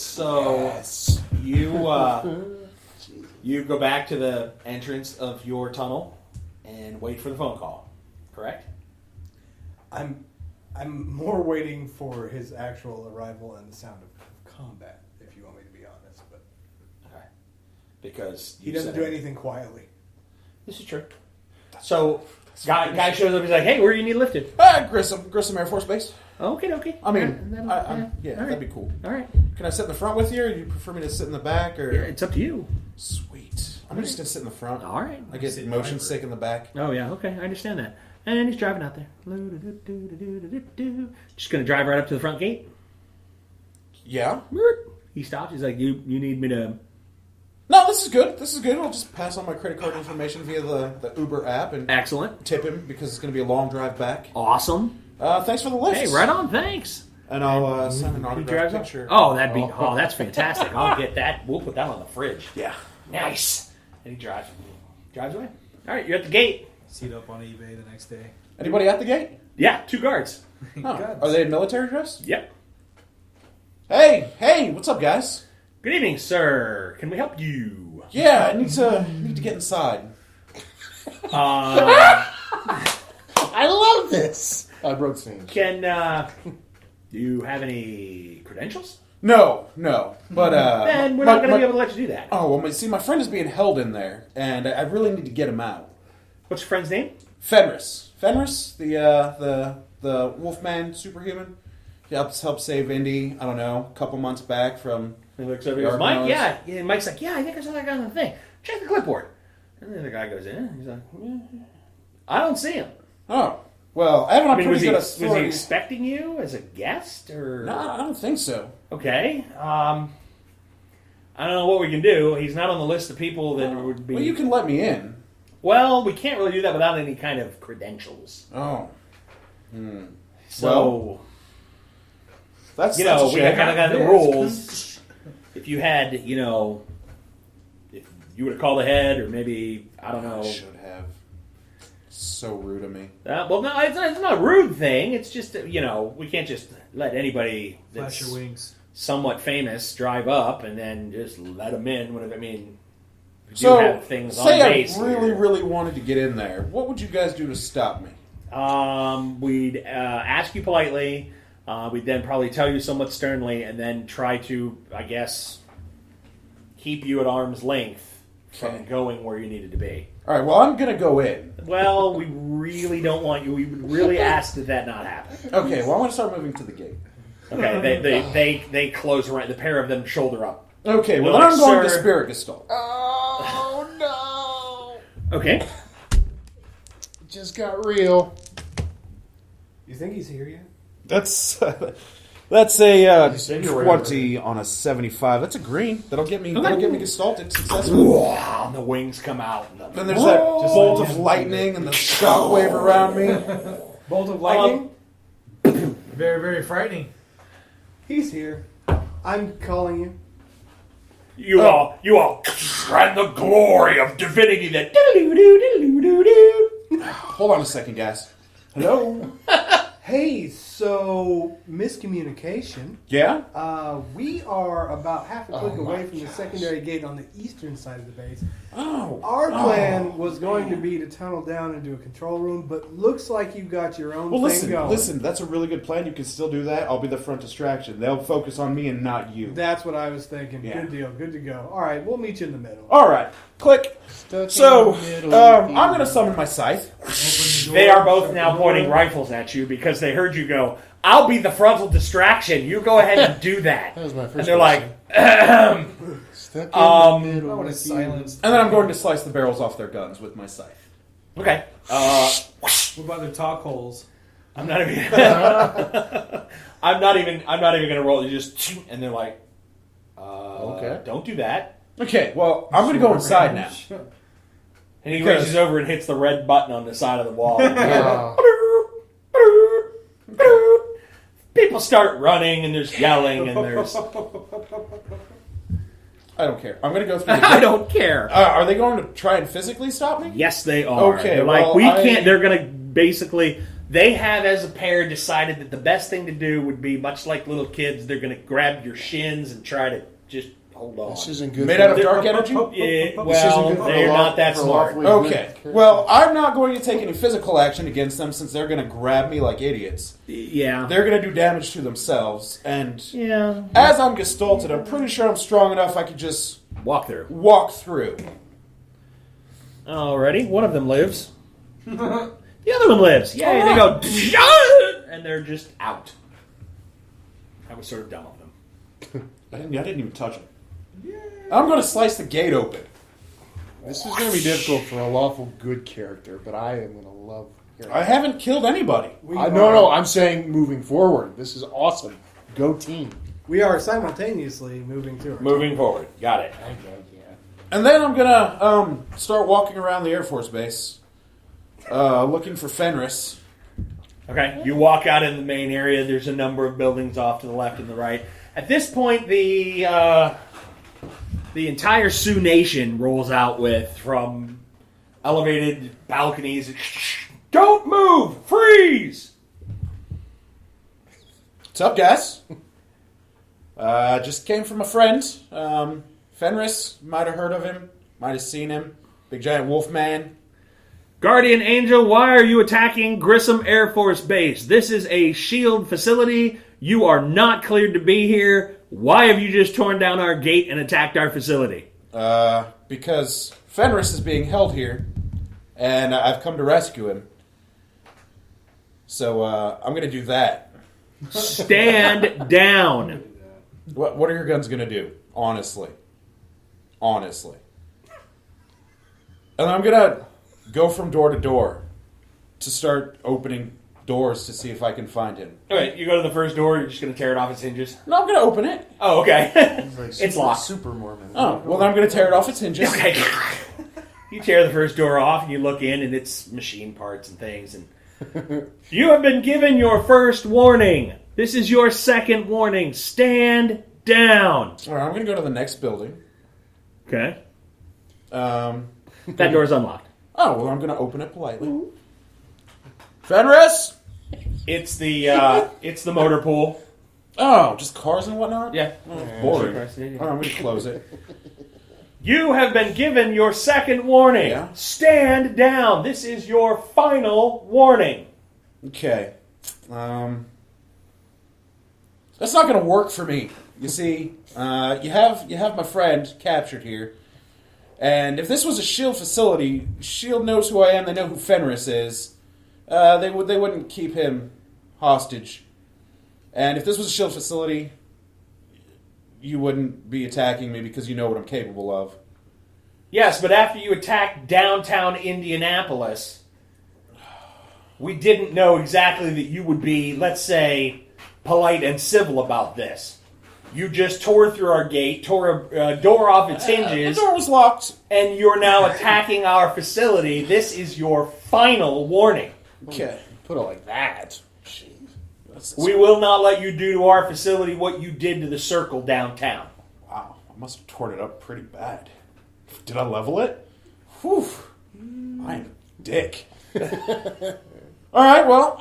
S2: you go back to the entrance of your tunnel and wait for the phone call. Correct?
S4: I'm more waiting for his actual arrival and the sound of combat, if you want me to be honest. But
S2: Okay. Because
S4: he
S2: you
S4: doesn't
S2: said
S4: do
S2: it.
S4: anything quietly.
S2: This is true. So, guy shows up. He's like, "Hey, where do you need lifted?"
S5: Grissom Air Force Base.
S2: Okay, okay.
S5: I mean,
S2: That'll-
S5: yeah,
S2: all right.
S5: that'd be cool.
S2: All right.
S5: Can I sit in the front with you, or do you prefer me to sit in the back? Or
S2: Yeah, it's up to you.
S5: Sweet. I'm just gonna sit in the front.
S2: All right.
S5: I get motion sick in the back.
S2: Oh yeah, okay, I understand that. And he's driving out there. Just gonna drive right up to the front gate.
S5: Yeah.
S2: He stops. He's like, "You need me to?"
S5: No, this is good. This is good. I'll just pass on my credit card information via the Uber app and
S2: Excellent.
S5: tip him because it's going to be a long drive back.
S2: Awesome.
S5: Thanks for the lift.
S2: Hey, right on. Thanks.
S5: And I'll send an
S2: He
S5: autograph
S2: drives up.
S5: picture.
S2: Oh, that's fantastic. I'll get that. We'll put that on the fridge.
S5: Yeah.
S2: Nice. And he drives away. All right, you're at the gate.
S6: See it up on eBay the next day.
S5: Anybody at the gate?
S2: Yeah, 2 guards.
S5: Oh, are they in military dress?
S2: Yep.
S5: Hey, what's up, guys?
S2: Good evening, sir. Can we help you?
S5: Yeah, I need to get inside.
S3: I love this. I broke scenes.
S2: Can do you have any credentials?
S5: No, but
S2: Then we're not going to be able to let you do that.
S5: Oh well, see, my friend is being held in there, and I really need to get him out.
S2: What's your friend's name?
S5: Fenris, the Wolfman superhuman. He helped save Indy. I don't know, a couple months back from.
S2: He looks over. He goes, Mike, yeah. And Mike's like, yeah, I think I saw that guy on the thing. Check the clipboard. And then the guy goes in. He's like, I don't see him.
S5: Oh, well, I have a pretty good
S2: was he expecting you as a guest or?
S5: No, I don't think so.
S2: Okay. I don't know what we can do. He's not on the list of people that would be.
S5: Well, you can let me in.
S2: Well, we can't really do that without any kind of credentials.
S5: Oh.
S2: So,
S5: that's
S2: we
S5: that's a shame.
S2: kind of got the rules. If you had, if you would have called ahead, or maybe, I don't know.
S5: I should have. So rude of me.
S2: Well, no, it's not a rude thing. It's just, we can't just let anybody that's
S6: Flash your wings.
S2: somewhat famous drive up and then just let them in. We do
S5: So,
S2: have things on
S5: say
S2: base
S5: I really,
S2: here.
S5: really wanted to get in there. What would you guys do to stop me?
S2: We'd ask you politely. We'd then probably tell you somewhat sternly, and then try to, I guess, keep you at arm's length from going where you needed to be.
S5: All right, well, I'm going to go in.
S2: Well, we really don't want you. We would really ask that not happen.
S5: Okay, well, I'm going to start moving to the gate.
S2: Okay, they close around. The pair of them shoulder up.
S5: Okay, well,
S2: They're
S5: then
S2: like,
S5: I'm going to
S2: "Sir."
S5: Spirit Gestalt.
S3: Oh no!
S2: Okay.
S3: It just got real.
S4: You think he's here yet?
S5: That's a
S3: said you were
S5: 20 on a 75. That's a green. That'll get me gestalted successfully.
S2: Wow, and the wings come out.
S5: Then there's that bolt of lightning and the shockwave around me.
S6: Bolt of lightning. Very, very frightening.
S4: He's here. I'm calling you.
S2: You all and the glory of divinity that.
S5: Hold on a second, guys. Hello?
S4: Hey, so miscommunication.
S5: Yeah?
S4: We are about half a click
S3: Oh,
S4: away
S3: my
S4: from the secondary gate on the eastern side of the base.
S5: Oh.
S4: Our plan was going to be to tunnel down into a control room, but looks like you got your own
S5: Well,
S4: thing going.
S5: listen, that's a really good plan. You can still do that. I'll be the front distraction. They'll focus on me and not you.
S4: That's what I was thinking.
S5: Yeah.
S4: Good deal. Good to go. All right, we'll meet you in the middle.
S5: All right. Click. So, I'm going to summon my scythe.
S2: They are both now pointing rifles at you because they heard you go, I'll be the frontal distraction. You go ahead and do that.
S3: That was my first
S2: And they're like,
S3: Stuck in the middle
S6: I want to
S3: with you.
S6: silence.
S5: And then I'm going to slice the barrels off their guns with my scythe.
S2: okay.
S6: What about their talk holes?
S2: I'm not even going to roll. You just, and they're like,
S3: Okay.
S2: don't do that.
S5: Okay, well, I'm going to go inside now.
S2: And he reaches over and hits the red button on the side of the wall. People start running and there's yelling and there's.
S5: I don't care. I'm going to go through the
S2: I don't care.
S5: Are they going to try and physically stop me?
S2: Yes, they are.
S5: Okay,
S2: They're
S5: well,
S2: like, we
S5: I-
S2: can't. They're going to basically. They have, as a pair, decided that the best thing to do would be, much like little kids, they're going to grab your shins and try to just hold on.
S3: This isn't good.
S5: Made
S3: for
S5: out of
S3: the-
S5: dark energy?
S2: Yeah,
S3: This isn't
S2: well,
S3: good for
S2: they're
S3: the
S2: not that
S3: for
S2: smart.
S3: lawfully good
S5: Okay.
S3: character.
S5: Well, I'm not going to take any physical action against them since they're going to grab me like idiots.
S2: Yeah.
S5: They're going to do damage to themselves. And
S2: Yeah.
S5: as I'm gestalted, I'm pretty sure I'm strong enough I could just
S2: Walk through.
S5: walk through.
S2: Alrighty, one of them lives. The other one lives. Yay, they go, and they're just out. I was sort of done with them.
S5: I didn't even touch them. I'm going to slice the gate open.
S3: This is going to be difficult for a lawful good character, but I am going to love hearing
S5: I haven't killed anybody.
S3: No, I'm saying moving forward. This is awesome. Go team.
S4: We are simultaneously moving to her.
S2: Moving forward. Got it.
S5: And then I'm going to start walking around the Air Force Base looking for Fenris.
S2: Okay, you walk out in the main area. There's a number of buildings off to the left and the right. At this point, the entire Sioux Nation rolls out from elevated balconies Don't move! Freeze!
S5: What's up, guys? Just came from a friend. Fenris, might have heard of him, might have seen him. Big giant wolf man.
S2: Guardian Angel, why are you attacking Grissom Air Force Base? This is a SHIELD facility. You are not cleared to be here. Why have you just torn down our gate and attacked our facility?
S5: Because Fenris is being held here, and I've come to rescue him. So, I'm going to do that.
S2: Stand down.
S5: What are your guns going to do? Honestly. And I'm going to go from door to door to start opening doors to see if I can find him.
S2: Okay, you go to the first door, you're just going to tear it off its hinges?
S5: No, I'm going to open it.
S2: Oh, okay.
S3: It's
S2: locked.
S3: Super Mormon.
S5: Oh, well, then I'm going to tear it off its hinges.
S2: Okay. You tear the first door off and you look in and it's machine parts and things. And you have been given your first warning. This is your second warning. Stand down.
S5: All right, I'm going to go to the next building.
S2: Okay.
S5: That
S2: That door's unlocked.
S5: Oh, well, I'm going to open it politely. Fenris?
S2: It's the motor pool.
S5: Oh, just cars and whatnot?
S2: Yeah.
S5: Boring. All right, I'm going to close it.
S2: You have been given your second warning.
S5: Yeah.
S2: Stand down. This is your final warning.
S5: Okay. That's not going to work for me. You see, you have my friend captured here. And if this was a SHIELD facility, SHIELD knows who I am, they know who Fenris is. They wouldn't keep him hostage. And if this was a SHIELD facility, you wouldn't be attacking me because you know what I'm capable of.
S2: Yes, but after you attacked downtown Indianapolis, we didn't know exactly that you would be, let's say, polite and civil about this. You just tore through our gate, tore a door off its hinges.
S5: The door was locked.
S2: And you're now attacking our facility. This is your final warning.
S5: Okay.
S3: Put it like that. Jeez.
S2: We will not let you do to our facility what you did to the Circle downtown.
S5: Wow, I must have torn it up pretty bad. Did I level it? Whew. I am a dick. All right, well,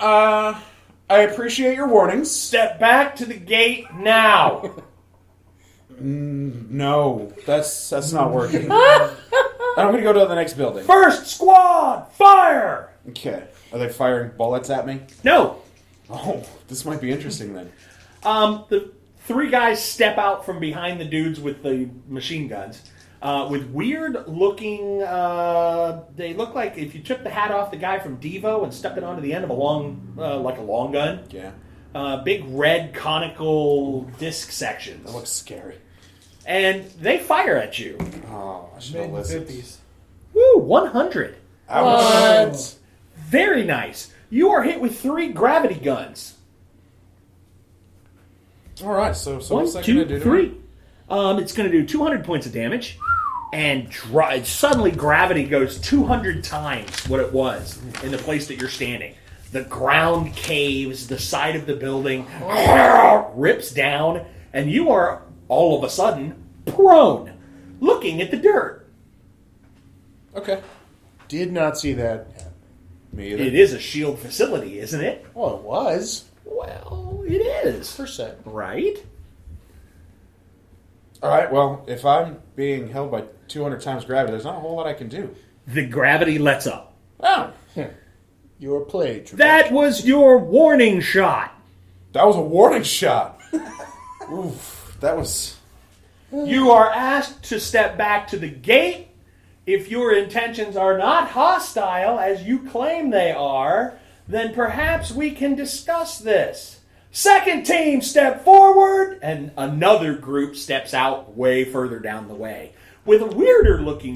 S5: I appreciate your warnings.
S2: Step back to the gate now.
S5: No, that's not working. I'm going to go to the next building.
S2: First squad, fire!
S5: Okay. Are they firing bullets at me?
S2: No.
S5: Oh, this might be interesting then.
S2: The three guys step out from behind the dudes with the machine guns. With weird-looking... they look like if you took the hat off the guy from Devo and stuck it onto the end of a long gun.
S5: Yeah.
S2: Big red conical disc sections.
S5: That looks scary.
S2: And they fire at you.
S5: Oh, I should have listened.
S6: Mid-50s.
S2: Woo, 100.
S5: Ouch.
S2: Very nice. You are hit with 3 gravity guns.
S5: All right, so
S2: 1,
S5: what's that going
S2: 2,
S5: to do to
S2: 3.
S5: me?
S2: It's going to do 200 points of damage. And suddenly gravity goes 200 times what it was in the place that you're standing. The ground caves, the side of the building rips down, and you are all of a sudden prone, looking at the dirt.
S5: Okay.
S3: Did not see that.
S5: Me either.
S2: It is a SHIELD facility, isn't it?
S3: Well, it was.
S2: Well, it is.
S3: Percent.
S2: Right?
S5: All right, well, if I'm being held by 200 times gravity, there's not a whole lot I can do.
S2: The gravity lets up.
S5: Oh,
S3: Your play, Trebek.
S2: That was your warning shot.
S5: that was a warning shot. Oof, that was...
S2: You are asked to step back to the gate. If your intentions are not hostile, as you claim they are, then perhaps we can discuss this. Second team, step forward, and another group steps out way further down the way with weirder looking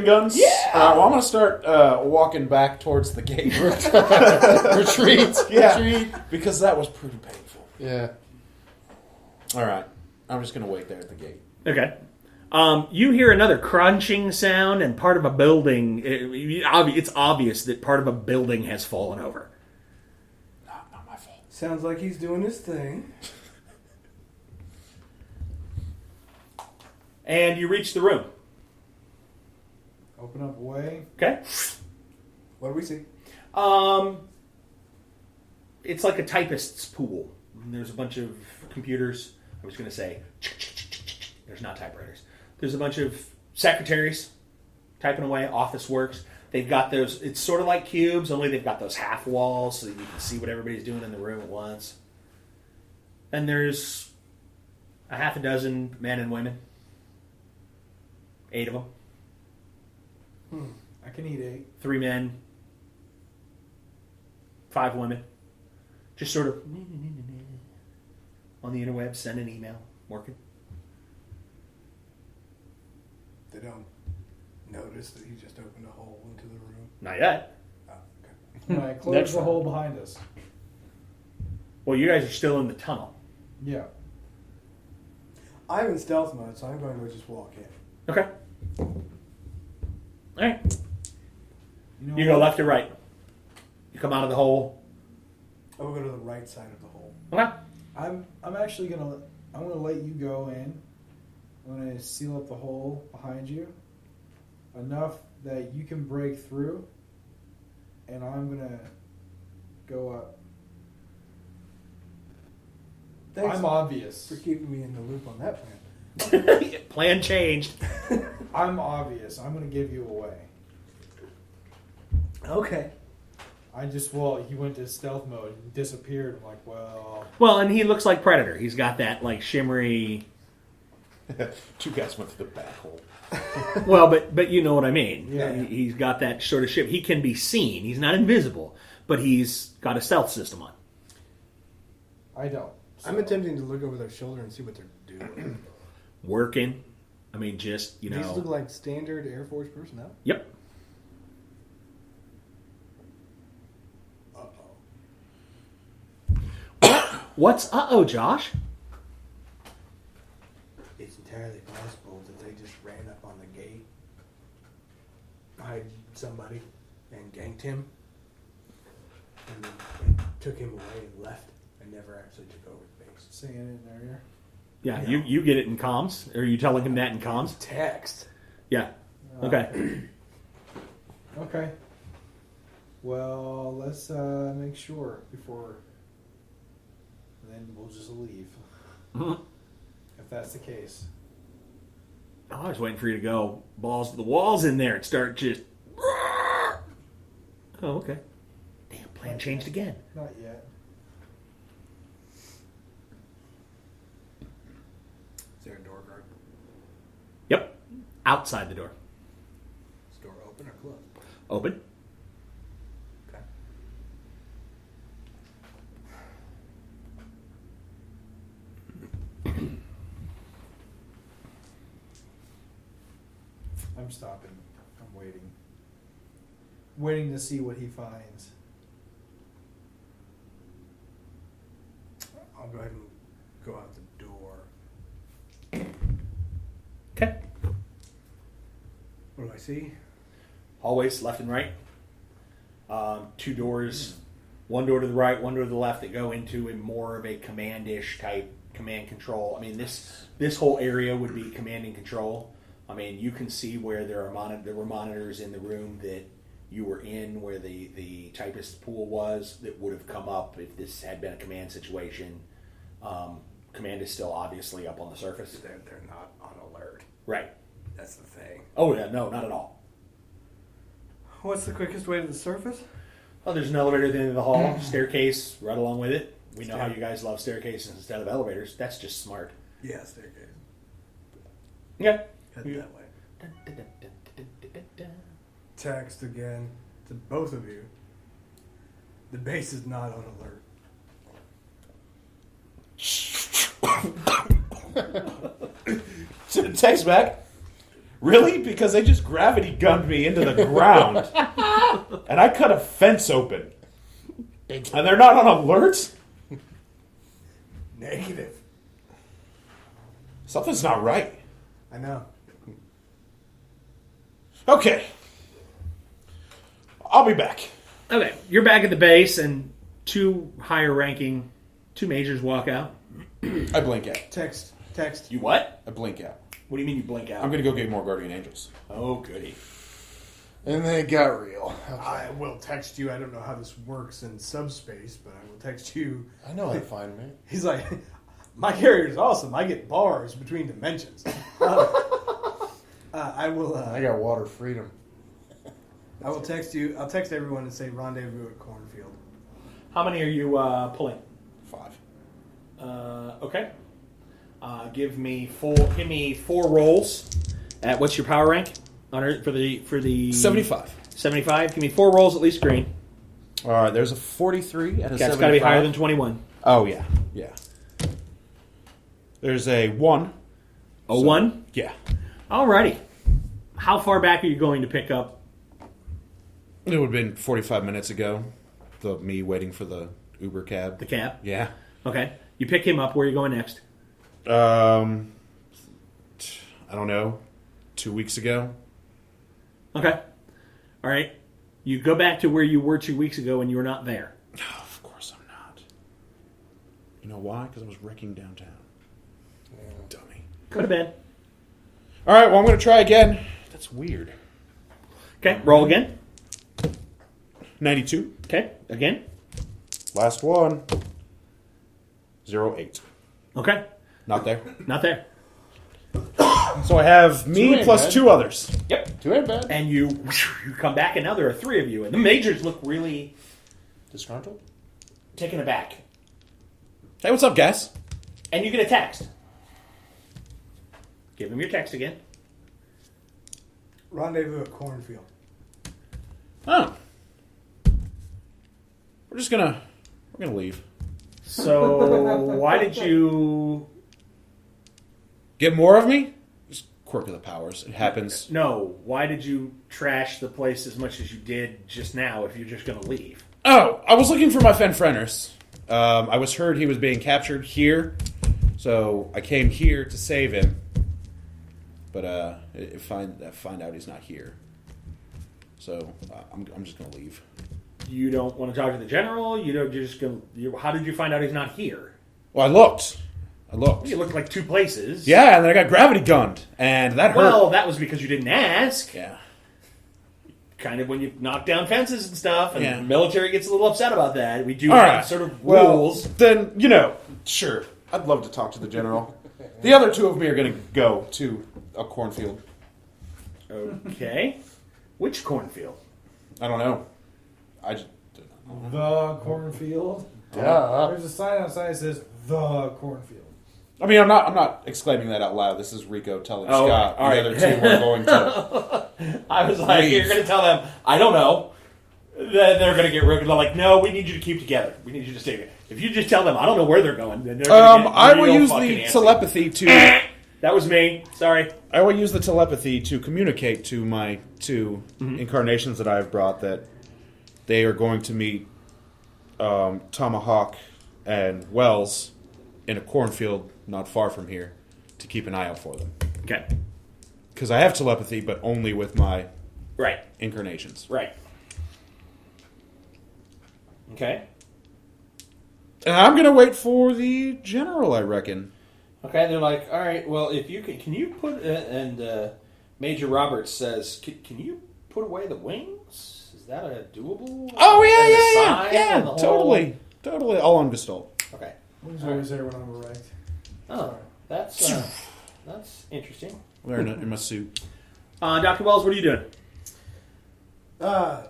S5: guns?
S2: Yeah.
S5: Well, I'm going to start walking back towards the gate.
S3: Retreat.
S5: Yeah,
S3: Retreat.
S5: because that was pretty painful.
S3: Yeah.
S5: All right, I'm just going to wait there at the gate.
S2: Okay. You hear another crunching sound, and part of a building. It's obvious that part of a building has fallen over.
S5: Not my fault.
S4: Sounds like he's doing his thing.
S2: And you reach the room.
S6: Open up way.
S2: Okay.
S4: What do we see?
S2: It's like a typist's pool. There's a bunch of computers. I was going to say, there's not typewriters. There's a bunch of secretaries typing away, office works. They've got those, it's sort of like cubes, only they've got those half walls so that you can see what everybody's doing in the room at once. And there's a half a dozen men and women. 8 of them.
S6: I can eat 8.
S2: 3 men. 5 women. Just sort of on the interweb, send an email, working.
S4: They don't notice that you just opened a hole into the room.
S2: Not yet.
S4: Oh, okay.
S6: Right, close the hole behind us.
S2: Well, you guys are still in the tunnel.
S6: Yeah.
S4: I'm in stealth mode, so I'm going to just walk in.
S2: Okay. All right.
S6: You
S2: You go left or right. You come out of the hole.
S4: I will go to the right side of the hole.
S2: Okay.
S6: I'm actually gonna let you go in. I'm gonna seal up the hole behind you enough that you can break through, and I'm gonna go up.
S4: Thanks
S6: I'm obvious.
S4: for keeping me in the loop on that plan.
S2: Plan changed.
S6: I'm obvious. I'm gonna give you away.
S4: Okay.
S6: He went to stealth mode and disappeared. I'm like, well.
S2: Well, and he looks like Predator. He's got that like shimmery.
S5: 2 guys went through the back hole.
S2: Well, but you know what I mean.
S6: Yeah.
S2: He's got that sort of ship. He can be seen. He's not invisible, but he's got a stealth system on.
S6: I don't.
S4: I'm attempting to look over their shoulder and see what they're doing.
S2: Working. I mean, just, you know.
S4: These look like standard Air Force personnel.
S2: Yep. What's Josh?
S4: It's entirely possible that they just ran up on the gate, hired somebody, and ganked him, and then took him away and left, and never actually took over the base.
S6: Saying it in their ear.
S2: Yeah,
S4: No.
S2: you get it in comms. Are you telling him that in comms?
S4: Text.
S2: Yeah. Okay.
S6: Okay. Well, let's make sure before. And then we'll just leave. If that's the case.
S2: Oh, I was waiting for you to go balls to the walls in there and start just. Oh, okay. Damn, plan changed again.
S6: Not yet.
S4: Is there a door guard?
S2: Yep. Outside the door.
S4: Is the door open or closed?
S2: Open.
S4: Okay.
S6: I'm stopping. I'm waiting. Waiting to see what he finds.
S4: I'll go ahead and go out the door.
S2: Okay.
S4: What do I see?
S2: Hallways left and right. 2 doors. One door to the right, one door to the left that go into a more of a command-ish type command control. I mean, this whole area would be command and control. I mean, you can see where there were monitors in the room that you were in, where the typist pool was, that would have come up if this had been a command situation. Command is still obviously up on the surface.
S4: They're not on alert.
S2: Right.
S4: That's the thing.
S2: Oh, yeah, no, not at all.
S4: What's the quickest way to the surface?
S2: Oh, there's an elevator at the end of the hall, staircase right along with it. We know how you guys love staircases instead of elevators. That's just smart.
S4: Yeah, staircase.
S2: Yeah.
S4: Head that way. Text again to both of you. The base is not on alert.
S5: Text back. Really? Because they just gravity gunned me into the ground. And I cut a fence open. And they're not on alert?
S4: Negative.
S5: Something's not right.
S4: I know.
S5: Okay. I'll be back.
S2: Okay, you're back at the base, and 2 majors walk out.
S5: I blink out.
S4: Text.
S2: You what?
S5: I blink out.
S2: What do you mean you blink out?
S5: I'm going to go get more guardian angels.
S2: Oh, goody.
S3: And then it got real.
S4: I will text you. I don't know how this works in subspace, but I will text you.
S3: I know how to find me.
S4: He's like, my carrier is awesome. I get bars between dimensions. I will.
S3: I got water freedom.
S4: I will text you. I'll text everyone and say rendezvous at Cornfield.
S2: How many are you pulling?
S5: 5.
S2: Okay. Give me 4 rolls. At what's your power rank for the
S5: 75.
S2: 75. Give me 4 rolls at least green.
S5: All right, there's a 43 and a 75.
S2: That's got to be higher than 21.
S5: Oh, yeah. Yeah. There's a 1.
S2: A 1?
S5: Yeah.
S2: Alrighty. How far back are you going to pick up?
S5: It would have been 45 minutes ago. Me waiting for the Uber cab.
S2: The cab?
S5: Yeah.
S2: Okay. You pick him up. Where are you going next?
S5: I don't know. 2 weeks ago.
S2: Okay. All right. You go back to where you were 2 weeks ago and you were not there.
S5: Oh, of course I'm not. You know why? Because I was wrecking downtown. Dummy.
S2: Go to bed.
S5: All right, well, I'm going to try again. That's weird.
S2: Okay. Roll again.
S5: 92.
S2: Okay. Again.
S5: Last one. 08.
S2: Okay.
S5: Not there.
S2: Not there.
S5: So I have me
S3: ain't
S5: plus
S3: bad.
S5: 2 others.
S2: Yep.
S3: 2 ain't bad.
S2: And you come back, and now there are 3 of you. And the majors look really
S3: Disgruntled?
S2: taken aback.
S5: Hey, what's up, guys?
S2: And you get a text. Give him your text again.
S4: Rendezvous at Cornfield.
S5: Oh. We're gonna leave.
S2: So why did you...
S5: Get more of me? Just quirk of the powers. It happens.
S2: No, why did you trash the place as much as you did just now if you're just going to leave?
S5: Oh, I was looking for my friend Fenris. I was heard he was being captured here, so I came here to save him. But I find out he's not here. So I'm just going to leave.
S2: You don't want to talk to the general? You're just going to... How did you find out he's not here?
S5: Well, I looked.
S2: You looked like 2 places.
S5: Yeah, and then I got gravity gunned, and that hurt.
S2: Well, that was because you didn't ask.
S5: Yeah.
S2: Kind of when you knock down fences and stuff, and
S5: Yeah.
S2: the military gets a little upset about that. We do
S5: All
S2: have
S5: right.
S2: sort of
S5: Well,
S2: rules.
S5: then, sure. I'd love to talk to the general. The other 2 of me are going to go to a cornfield.
S2: Okay. Which cornfield?
S5: I don't know.
S6: The cornfield.
S3: Yeah.
S6: There's a sign outside that says the cornfield.
S5: I mean, I'm not exclaiming that out loud. This is Rico telling Scott.
S2: all
S5: The
S2: right.
S5: other 2 are going to.
S2: I was like,
S5: Leave.
S2: you're going to tell them, I don't know. Then they're going to get rude. They're like, no, we need you to keep together. We need you to stay together. If you just tell them, I don't know where they're going, then they're going to get
S5: I will
S2: real
S5: use
S2: fucking
S5: the
S2: antsy.
S5: telepathy to.
S2: That was me. Sorry.
S5: I will use the telepathy to communicate to my 2 incarnations that I have brought that they are going to meet Tomahawk and Wells in a cornfield not far from here to keep an eye out for them.
S2: Okay.
S5: Because I have telepathy, but only with my
S2: Right.
S5: incarnations.
S2: Right. Okay.
S5: And I'm going to wait for the general, I reckon.
S2: Okay, they're like, all right, well, if you can you put, Major Roberts says, can you put away the wings? Is that a doable?
S5: Oh,
S2: And the
S5: yeah,
S2: sign and the whole-
S5: Totally. All on Gestalt.
S2: Okay.
S6: Wings always there when I'm erect.
S2: Oh, that's interesting.
S5: Wearing it in my suit.
S2: Dr. Wells, what are you doing?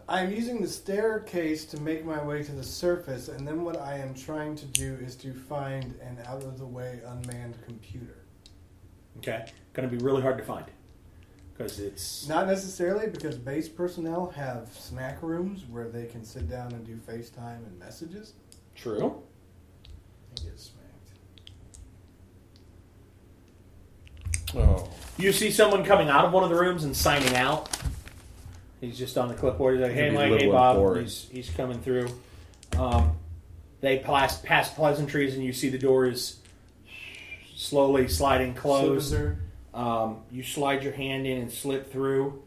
S4: I'm using the staircase to make my way to the surface, and then what I am trying to do is to find an out-of-the-way unmanned computer.
S2: Okay. Going to be really hard to find. Because it's...
S4: Not necessarily, because base personnel have snack rooms where they can sit down and do FaceTime and messages.
S2: True.
S6: And get smacked.
S5: Oh.
S2: You see someone coming out of one of the rooms and signing out. He's just on the clipboard. He's like, hey,
S5: It'd be
S2: Mike,
S5: a
S2: hey,
S5: little
S2: Bob.
S5: boring.
S2: He's coming through. They pass pleasantries, and you see the door is slowly sliding closed.
S4: Sir,
S2: You slide your hand in and slip through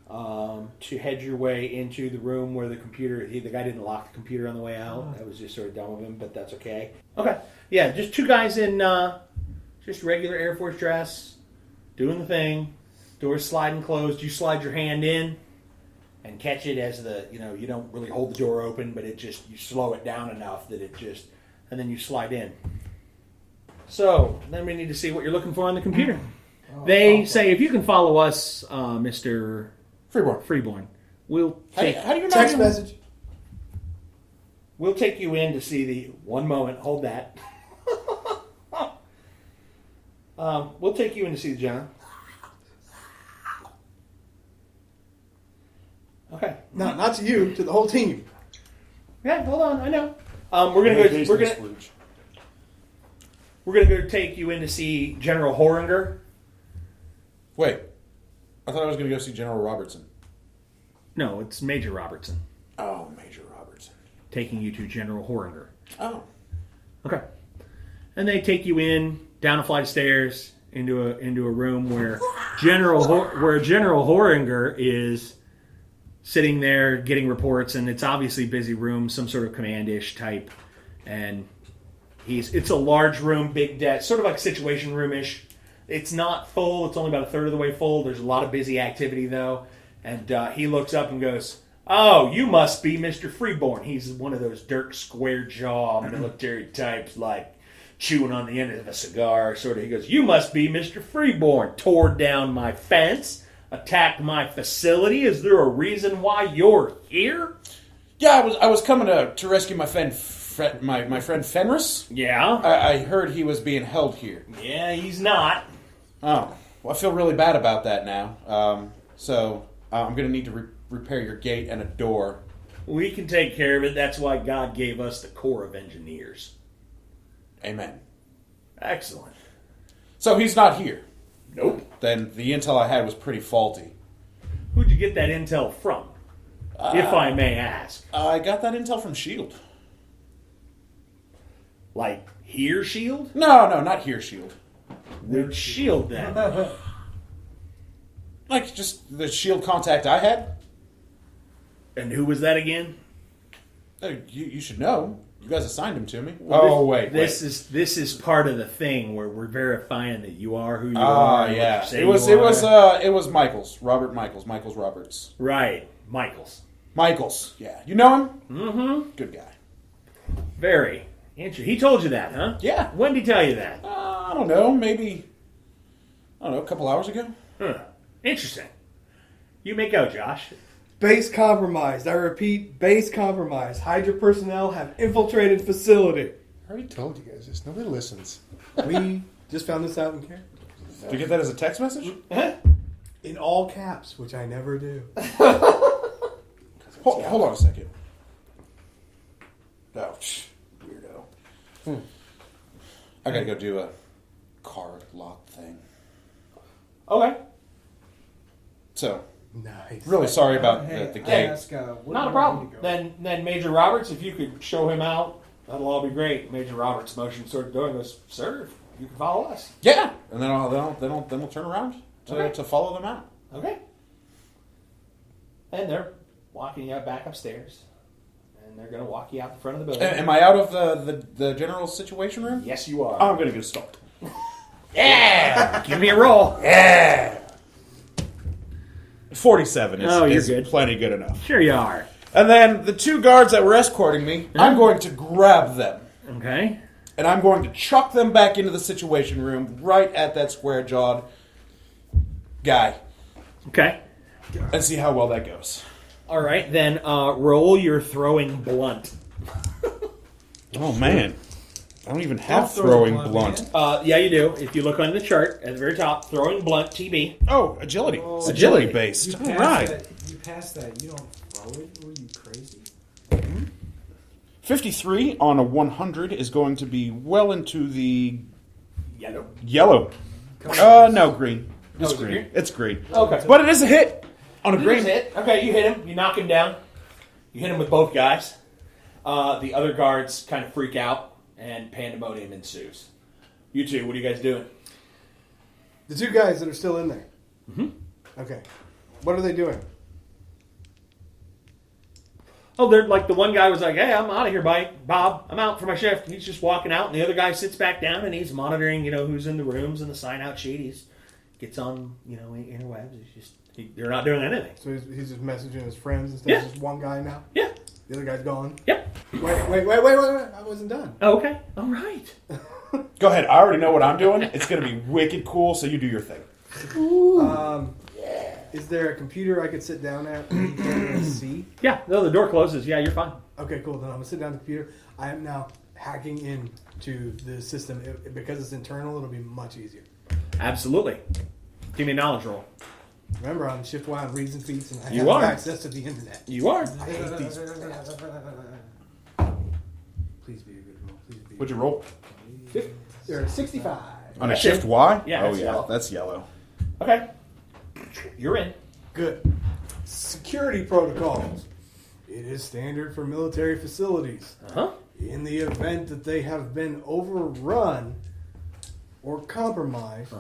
S2: to head your way into the room where the computer... The guy didn't lock the computer on the way out. That was just sort of dumb of him, but that's okay. Okay. Yeah, just 2 guys in just regular Air Force dress, doing the thing. Doors sliding closed. You slide your hand in. and catch it as you don't really hold the door open, but you slow it down enough that and then you slide in. So then we need to see what you're looking for on the computer. They say if you can follow us, Mr. Freeborn, we'll take
S5: How do you know?
S4: Text message.
S2: We'll take you in to see the... One moment. Hold that. We'll take you in to see the general. Okay.
S4: Not to you, to the whole team.
S2: Yeah, hold on. I know. We're gonna go take you in to see General Hoerengur.
S5: Wait. I thought I was going to go see General Robertson.
S2: No, it's Major Robertson.
S5: Oh, Major Robertson.
S2: Taking you to General Hoerengur.
S5: Oh.
S2: Okay. And they take you in, down a flight of stairs, into a room where General Hoerengur is sitting there getting reports, and it's obviously a busy room, some sort of command-ish type. And it's a large room, big desk, sort of like Situation Room-ish. It's not full. It's only about a third of the way full. There's a lot of busy activity, though. And he looks up and goes, "Oh, you must be Mr. Freeborn." He's one of those Dirk square-jaw military types, like chewing on the end of a cigar. Sort of. He goes, "You must be Mr. Freeborn. Tore down my fence, attacked my facility. Is there a reason why you're here?"
S5: Yeah, I was coming to rescue my friend my friend Fenris.
S2: Yeah.
S5: I heard he was being held here.
S2: Yeah, he's not.
S5: Oh, well, I feel really bad about that now. So I'm going to need to repair your gate and a door.
S2: We can take care of it. That's why God gave us the Corps of Engineers.
S5: Amen.
S2: Excellent.
S5: So he's not here.
S2: Nope.
S5: Then the intel I had was pretty faulty.
S2: Who'd you get that intel from? If I may ask.
S5: I got that intel from S.H.I.E.L.D.
S2: Like here, S.H.I.E.L.D.?
S5: No, not here, S.H.I.E.L.D.
S2: Which S.H.I.E.L.D. then?
S5: Like just the S.H.I.E.L.D. contact I had.
S2: And who was that again?
S5: You should know. You guys assigned him to me.
S2: This is part of the thing where we're verifying that you are who you are.
S5: Yeah.
S2: It was
S5: Michaels. Robert Michaels. Michaels Roberts.
S2: Right. Michaels.
S5: Yeah. You know him?
S2: Mm-hmm.
S5: Good guy.
S2: Very interesting. He told you that, huh?
S5: Yeah.
S2: When did he tell you that?
S5: I don't know. Maybe, a couple hours ago.
S2: Huh. Interesting. You may go, Josh.
S4: Base compromised. I repeat, base compromised. Hydra personnel have infiltrated facility.
S3: I already told you guys this. Nobody listens.
S4: We just found this out in care.
S5: Did you get that as a text message?
S4: In all caps, which I never do.
S5: Hold on a second. Oh, weirdo. I gotta go do a card lock thing.
S2: Okay.
S5: So,
S4: Nice.
S5: really sorry about
S6: Hey,
S5: the
S6: I
S5: gate.
S6: ask, where
S2: Not
S6: do
S2: a
S6: I
S2: problem.
S6: need to go?
S2: Then Major Roberts, if you could show him out, that'll all be great. Major Roberts motions toward the door and goes, "Sir, you can follow us."
S5: Yeah, and then we'll turn around to follow them out.
S2: Okay. And they're walking you back upstairs. And they're going to walk you out the front of the building.
S5: Am I out of the general situation room?
S2: Yes, you are.
S5: I'm gonna get stopped.
S2: Yeah! Give me a roll.
S5: Yeah. 47 is
S2: you're good.
S5: plenty good enough.
S2: Sure you are.
S5: And then the two guards that were escorting me, I'm going to grab them.
S2: Okay.
S5: And I'm going to chuck them back into the situation room right at that square-jawed guy.
S2: Okay.
S5: And see how well that goes.
S2: All right, then roll your throwing blunt.
S5: Oh, man. I don't even have
S6: throwing
S5: throwing
S6: blunt,
S5: blunt.
S2: Yeah, you do. If you look on the chart at the very top, throwing blunt, TB.
S5: Oh, agility.
S6: Oh,
S5: It's agility-based.
S6: You
S5: All
S6: passed
S5: right.
S6: that. You passed that. You don't throw it? Were you crazy?
S5: 53 on a 100 is going to be well into the
S2: Yellow.
S5: yellow. No, green. It's
S2: is it
S5: green.
S2: green?
S5: It's green.
S2: Okay.
S5: But it is a hit on a green.
S2: Hit. Okay, you hit him. You knock him down. You hit him with both guys. The other guards kind of freak out, and pandemonium ensues. You two, what are you guys doing?
S4: The two guys that are still in there.
S2: Mm-hmm.
S4: Okay. What are they doing?
S2: Oh, they're like the one guy was like, "Hey, I'm out of here, Bob. I'm out for my shift." He's just walking out, and the other guy sits back down and he's monitoring, who's in the rooms and the sign-out sheet. He's gets on, interwebs. He's just You're not doing anything.
S4: So he's just messaging his friends instead
S2: Yeah.
S4: of just one guy now?
S2: Yeah.
S4: The other guy's gone?
S2: Yep.
S4: Wait. I wasn't done.
S2: Oh, okay. All right.
S5: Go ahead. I already know what I'm doing. It's going to be wicked cool, so you do your thing.
S4: Is there a computer I could sit down at and see?
S2: Yeah. No, the door closes. Yeah, you're fine.
S4: Okay, cool. Then I'm going to sit down at the computer. I am now hacking into the system. Because it's internal, it'll be much easier.
S2: Absolutely. Give me a knowledge roll.
S4: Remember, I'm shift Y on reads and feats, and I
S2: You
S4: have
S2: are.
S4: access to the internet.
S2: You are.
S4: I hate these. Please be a good roll. Please be.
S5: What'd you roll?
S4: 65.
S5: On a shift Y?
S2: Yeah,
S5: Oh,
S2: that's
S5: yeah.
S2: yellow.
S5: That's yellow.
S2: Okay. You're in.
S4: Good. Security protocols. It is standard for military facilities.
S2: Uh-huh.
S4: In the event that they have been overrun or compromised,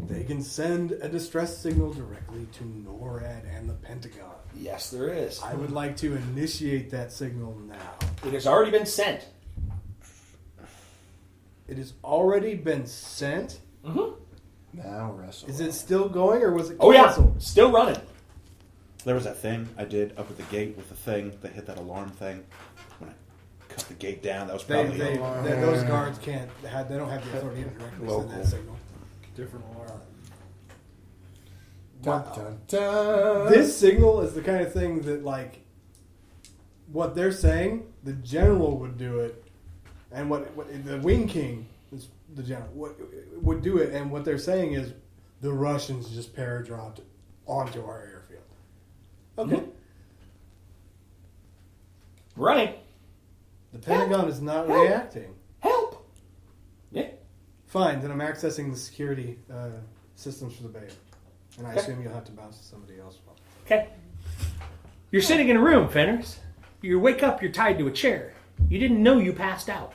S4: they can send a distress signal directly to NORAD and the Pentagon.
S2: Yes, there is.
S4: I would like to initiate that signal now.
S2: It has already been sent.
S4: It has already been sent.
S3: Now wrestle.
S4: Is it still going or was it
S2: Oh, yeah.
S4: canceled?
S2: Still running.
S5: There was that thing I did up at the gate with the thing that hit that alarm thing. When I cut the gate down, that was probably
S4: Those guards can't. They don't have the authority to directly send that signal.
S6: Different alarm.
S3: Dun, dun, dun.
S4: This signal is the kind of thing that, like, what they're saying, the general would do it, and what the Wing King, is the general, would do it, and what they're saying is the Russians just paradropped onto our airfield. Okay.
S2: Running.
S4: The Pentagon is not reacting.
S2: Help. Yeah.
S4: Fine, then I'm accessing the security systems for the base. And I
S2: Okay.
S4: assume you'll have to bounce to somebody else.
S2: Okay. You're sitting in a room, Fenris. You wake up, you're tied to a chair. You didn't know you passed out.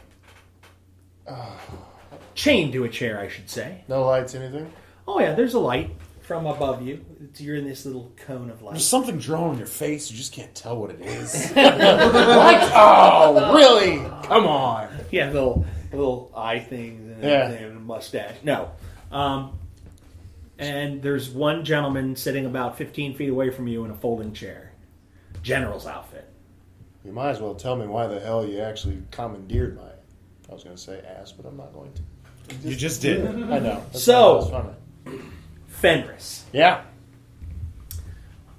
S2: Chained to a chair, I should say.
S3: No lights, anything?
S2: Oh, yeah, there's a light from above you. You're in this little cone of light.
S5: There's something drawn on your face. You just can't tell what it is.
S3: What? Oh, really? Come on.
S2: Yeah, little eye things and, and a mustache. No. And there's one gentleman sitting about 15 feet away from you in a folding chair. General's outfit.
S3: You might as well tell me why the hell you actually commandeered my... I was going to say ass, but I'm not going to.
S5: You just did.
S3: I know. That's
S2: So,
S3: funny.
S2: Fenris,
S3: Yeah.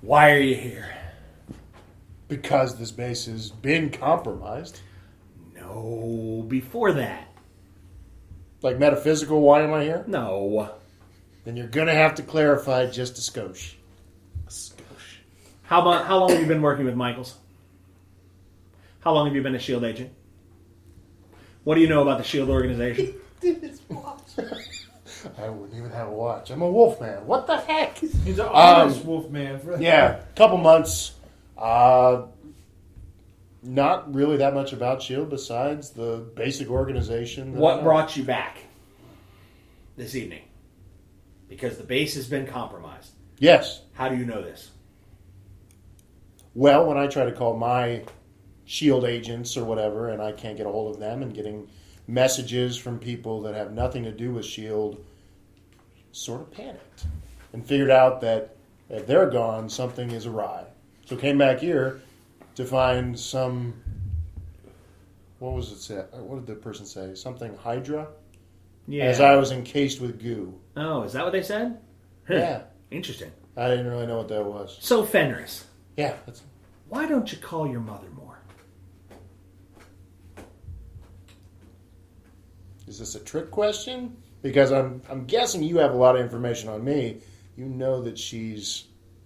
S2: why are you here?
S3: Because this base has been compromised.
S2: No, before that.
S3: Like metaphysical, why am I here?
S2: No.
S3: Then you're going to have to clarify just a skosh.
S2: How long have you been working with Michaels? How long have you been a SHIELD agent? What do you know about the SHIELD organization?
S3: I wouldn't even have a watch. I'm a wolf man. What the heck?
S6: He's an honest wolf man.
S3: Yeah, couple months. Not really that much about SHIELD besides the basic organization. that I
S2: What
S3: know.
S2: brought you back this evening? Because the base has been compromised.
S3: Yes.
S2: How do you know this?
S3: Well, when I try to call my SHIELD agents or whatever, and I can't get a hold of them, and getting messages from people that have nothing to do with SHIELD, sort of panicked and figured out that if they're gone, something is awry. So came back here to find some. What was it say? What did the person say? Something Hydra.
S2: Yeah.
S3: As I was encased with goo.
S2: Oh, is that what they said?
S3: Yeah.
S2: Interesting.
S3: I didn't really know what that was.
S2: So, Fenris,
S3: Yeah. That's,
S2: why don't you call your mother more?
S3: is this a trick question? Because I'm guessing you have a lot of information on me. You know that she's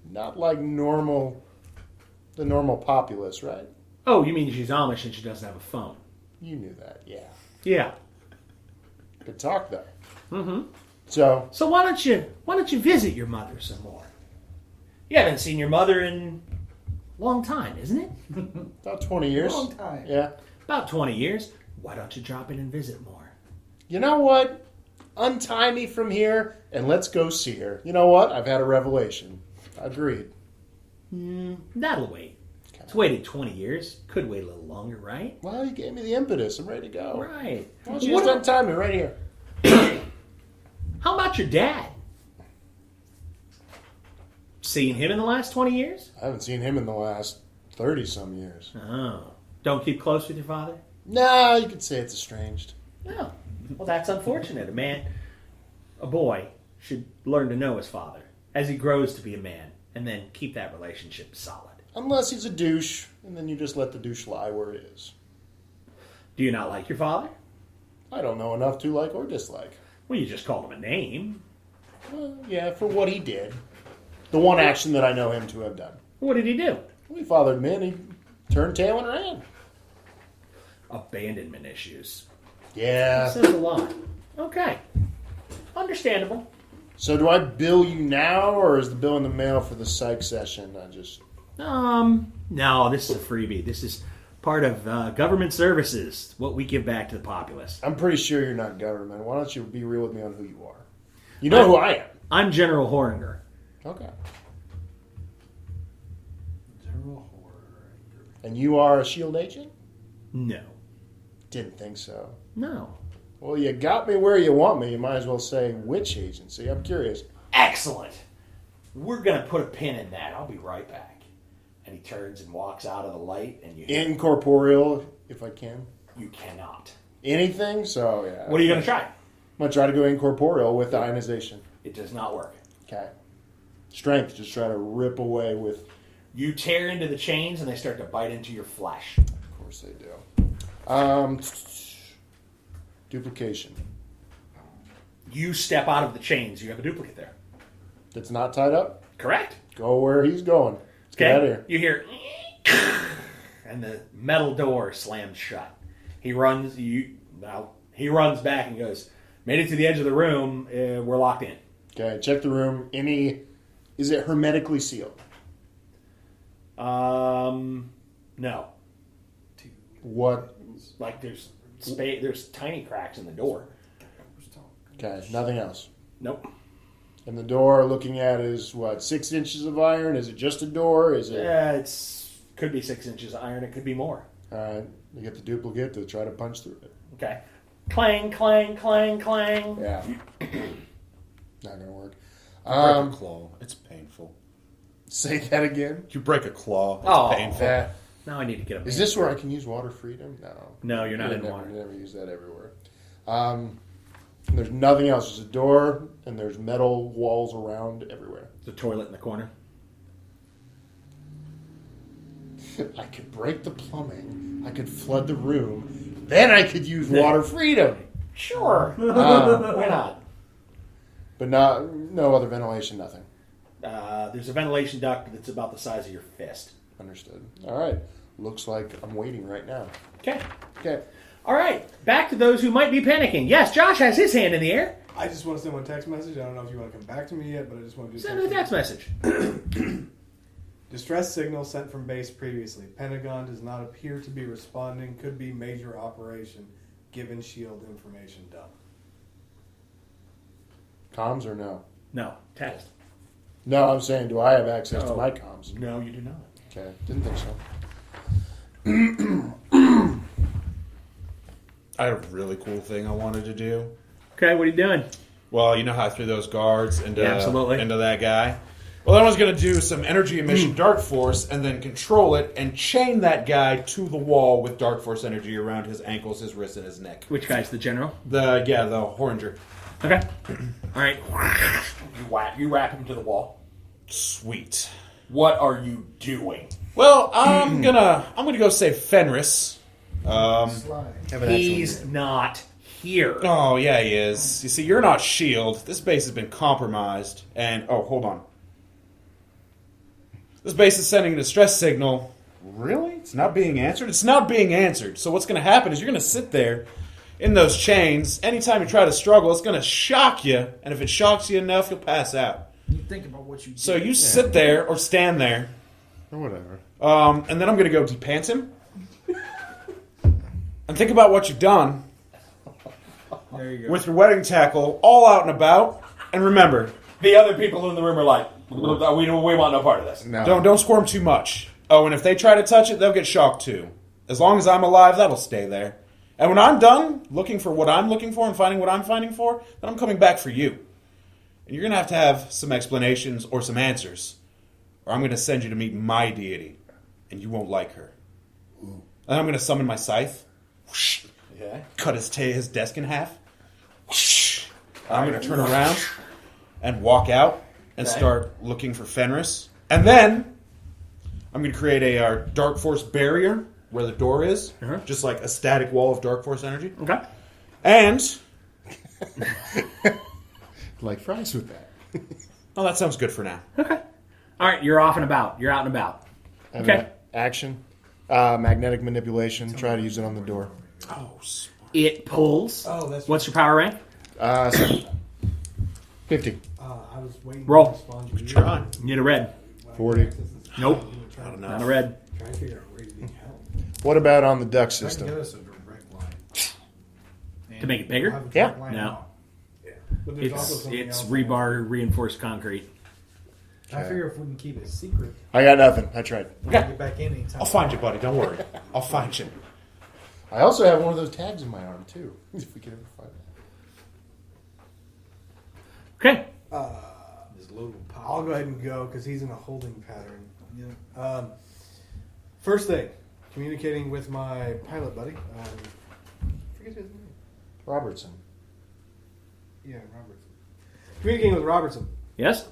S3: not like the normal populace, right?
S2: Oh, you mean she's Amish and she doesn't have a phone?
S3: You knew that, yeah.
S2: Yeah.
S3: Good talk, though.
S2: Mm-hmm.
S3: So,
S2: So why don't you visit your mother some more? You haven't seen your mother in a long time, isn't it?
S3: about 20 years.
S6: Long time.
S3: Yeah.
S2: About 20 years. Why don't you drop in and visit more?
S3: You know what? Untie me from here and let's go see her. You know what? I've had a revelation. Agreed.
S2: That'll wait. It's waited 20 years. Could wait a little longer, right?
S3: Well, you gave me the impetus. I'm ready to go.
S2: Right.
S3: Why don't you just untie me right here?
S2: How about your dad? Seen him in the last 20 years?
S3: I haven't seen him in the last 30-some years.
S2: Oh. Don't keep close with your father?
S3: Nah, you could say it's estranged.
S2: No. Well, that's unfortunate. A boy, should learn to know his father as he grows to be a man, and then keep that relationship solid.
S3: Unless he's a douche, and then you just let the douche lie where it is.
S2: Do you not like your father?
S3: I don't know enough to like or dislike.
S2: Well, you just called him a name.
S3: Well, yeah, for what he did. The one action that I know him to have done.
S2: What did he do?
S3: He fathered me and he turned tail and ran.
S2: Abandonment issues.
S3: Yeah.
S2: That says a lot. Okay. Understandable.
S3: So do I bill you now, or is the bill in the mail for the psych session?
S2: No, this is a freebie. This is part of government services, what we give back to the populace.
S3: I'm pretty sure you're not government. Why don't you be real with me on who you are? You know who I am.
S2: I'm General Hoerengur.
S3: Okay.
S4: General Hoerengur.
S3: And you are a SHIELD agent?
S2: No.
S3: Didn't think so.
S2: No.
S3: Well, you got me where you want me. You might as well say which agency. I'm curious.
S2: Excellent. We're going to put a pin in that. I'll be right back. And he turns and walks out of the light, and you hear,
S3: Incorporeal, if I can.
S2: you cannot.
S3: Anything? So, yeah.
S2: What are you going to try?
S3: I'm going to try to go incorporeal with the ionization.
S2: It does not work.
S3: Okay. Strength, just try to rip away with...
S2: You tear into the chains, and they start to bite into your flesh.
S3: Of course they do. Duplication.
S2: You step out of the chains. You have a duplicate there.
S3: That's not tied up?
S2: Correct.
S3: Go where he's going. Let's get out of here.
S2: You hear, and the metal door slams shut. He runs. He runs back and goes, "Made it to the edge of the room. We're locked in."
S3: Okay, check the room. Is it hermetically sealed?
S2: No.
S3: What?
S2: Like there's tiny cracks in the door.
S3: Okay, nothing else.
S2: Nope.
S3: And the door looking at is what, 6 inches of iron? Is it just a door? Is it?
S2: It's could be 6 inches of iron. It could be more.
S3: All right, you get the duplicate to try to punch through it.
S2: Okay. Clang, clang, clang, clang.
S3: Yeah. Not gonna work.
S5: Break a claw. It's painful.
S3: Say that again.
S5: You break a claw. It's
S2: Oh.
S5: painful.
S2: Now I need to get a.
S3: Is this where I can use water freedom? No.
S2: No, you're not in
S3: never,
S2: water.
S3: Never use that everywhere. There's nothing else. There's a door, and there's metal walls around everywhere.
S2: There's a toilet in the corner.
S3: I could break the plumbing. I could flood the room. Then I could use water freedom.
S2: Sure. Why not?
S3: But no other ventilation, nothing.
S2: There's a ventilation duct that's about the size of your fist.
S3: Understood. All right. Looks like I'm waiting right now.
S2: Okay.
S3: Okay.
S2: All right. Back to those who might be panicking. Yes, Josh has his hand in the air.
S4: I just want to send one text message. I don't know if you want to come back to me yet, but I just want to do
S2: Send a text message.
S4: Distress signal sent from base previously. Pentagon does not appear to be responding. Could be major operation given SHIELD information dump.
S3: Comms or no?
S2: No. Text.
S3: No, I'm saying, do I have access to my comms?
S2: No, you do not.
S3: Okay. Didn't think so.
S5: I had a really cool thing I wanted to do.
S2: Okay, what are you doing?
S5: Well, you know how I threw those guards into,
S2: Yeah, absolutely.
S5: into that guy? Well, I was going to do some energy emission dark force and then control it and chain that guy to the wall with dark force energy around his ankles, his wrists, and his neck.
S2: Which guy's the general?
S5: The Hoerengur.
S2: Okay. All right. You wrap him to the wall.
S5: Sweet.
S2: What are you doing?
S5: Well, I'm gonna go save Fenris.
S2: He's not here.
S5: Oh yeah, he is. You see, you're not SHIELD. This base has been compromised, and hold on. This base is sending a distress signal. Really? It's not being answered? It's not being answered. So what's going to happen is you're going to sit there in those chains. Anytime you try to struggle, it's going to shock you. And if it shocks you enough, you'll pass out.
S6: You think about what you do.
S5: So you sit there or stand there.
S3: Or whatever.
S5: And then I'm going to go depants him. And think about what you've done.
S6: There you go.
S5: With your wedding tackle all out and about. And remember,
S2: The other people in the room are like, we want no part of this.
S3: No.
S5: don't squirm too much. Oh, and if they try to touch it, they'll get shocked too. As long as I'm alive, that'll stay there. And when I'm done looking for what I'm looking for and finding what I'm finding for, then I'm coming back for you. And you're going to have some explanations or some answers. or I'm going to send you to meet my deity, and you won't like her. And I'm going to summon my scythe, whoosh, cut his desk in half. Whoosh, I'm going to turn around and walk out and start looking for Fenris. And then I'm going to create a Dark Force barrier where the door is, just like a static wall of Dark Force energy.
S2: Okay.
S5: And
S3: Like fries with that.
S5: oh, that sounds good for now.
S2: Okay. All right, you're off and about. You're out and about. Okay.
S3: Action. Magnetic manipulation. Try to use it on the door.
S5: Oh,
S2: It pulls.
S4: Oh, that's
S2: What's your power rank?
S3: 50.
S4: I was waiting
S2: Roll.
S4: to respond to you.
S5: try.
S2: You need a red.
S3: 40.
S2: Nope.
S5: Not enough.
S2: Not a red.
S4: Trying to figure out where you need help.
S3: What about on the duct
S6: I can
S3: system?
S6: give us a direct line.
S2: To make it bigger?
S6: We'll have a
S3: Yeah.
S6: direct line
S2: No.
S6: out.
S4: But there's also
S2: It's
S4: something else.
S2: rebar reinforced concrete.
S6: I figure if we can keep it secret,
S3: I got nothing. I tried.
S6: we can get back in anytime.
S5: I'll find you, buddy. Don't worry. I'll find you.
S3: I also have one of those tags in my arm, too. If we could ever find that.
S2: Okay.
S6: This little pop.
S4: I'll go ahead and go because he's in a holding pattern. First thing, communicating with my pilot buddy. Forget his name.
S3: Robertson.
S4: Yeah, Robertson. Communicating with Robertson.
S2: Yes?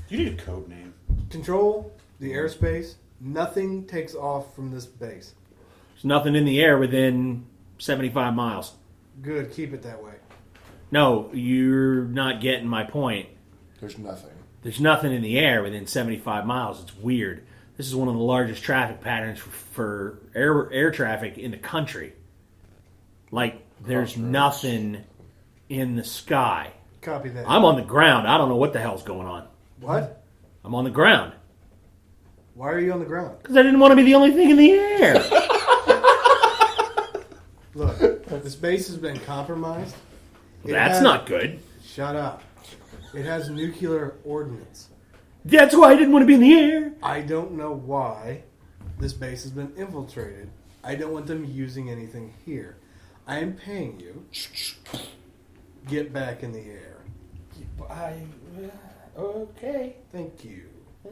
S5: You need a code name.
S4: Control the airspace. Nothing takes off from this base.
S2: There's nothing in the air within 75 miles.
S4: Good, keep it that way.
S2: No, you're not getting my point.
S3: There's nothing.
S2: There's nothing in the air within 75 miles. It's weird. This is one of the largest traffic patterns for air traffic in the country. Like, there's nothing in the sky.
S4: Copy that.
S2: I'm on the ground. I don't know what the hell's going on.
S4: What?
S2: I'm on the ground.
S4: Why are you on the ground?
S2: Because I didn't want to be the only thing in the air.
S4: Look, this base has been compromised.
S2: That's not good.
S4: Shut up. It has nuclear ordnance.
S2: That's why I didn't want to be in the air.
S4: I don't know why this base has been infiltrated. I don't want them using anything here. I am paying you. Get back in the air.
S2: Okay.
S4: Thank you.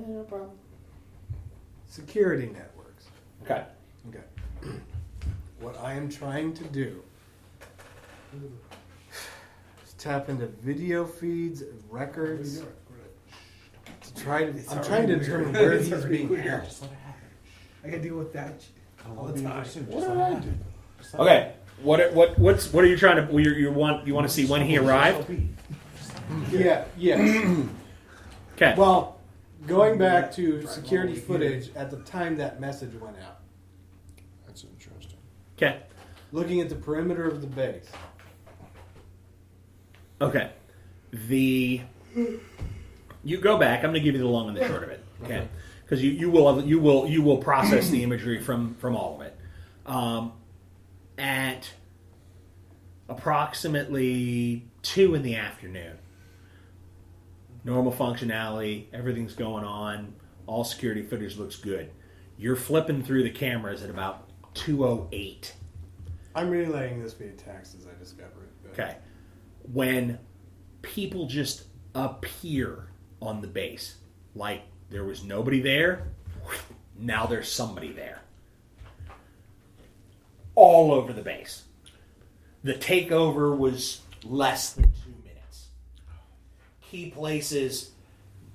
S2: No problem.
S4: Security networks.
S2: Okay.
S4: Okay. What I am trying to do is tap into video feeds, records, to try to. I'm trying to determine where he's being held.
S6: I can deal with that all the time.
S3: What did I do?
S2: Okay. What are you trying to? You want to see when he arrived?
S4: Yeah. Yes.
S2: Okay.
S4: Well, going back to security footage at the time that message went out,
S3: That's interesting.
S2: Okay.
S4: looking at the perimeter of the base.
S2: Okay. You go back. I'm going to give you the long and the short of it. Okay. Because you will process the imagery from all of it. At approximately 2 in the afternoon. Normal functionality, everything's going on, all security footage looks good. You're flipping through the cameras at about 2:08.
S4: I'm relaying this via text as I discover it. But
S2: Okay. When people just appear on the base, like there was nobody there, now there's somebody there. All over the base. The takeover was less than 2 minutes. Key places,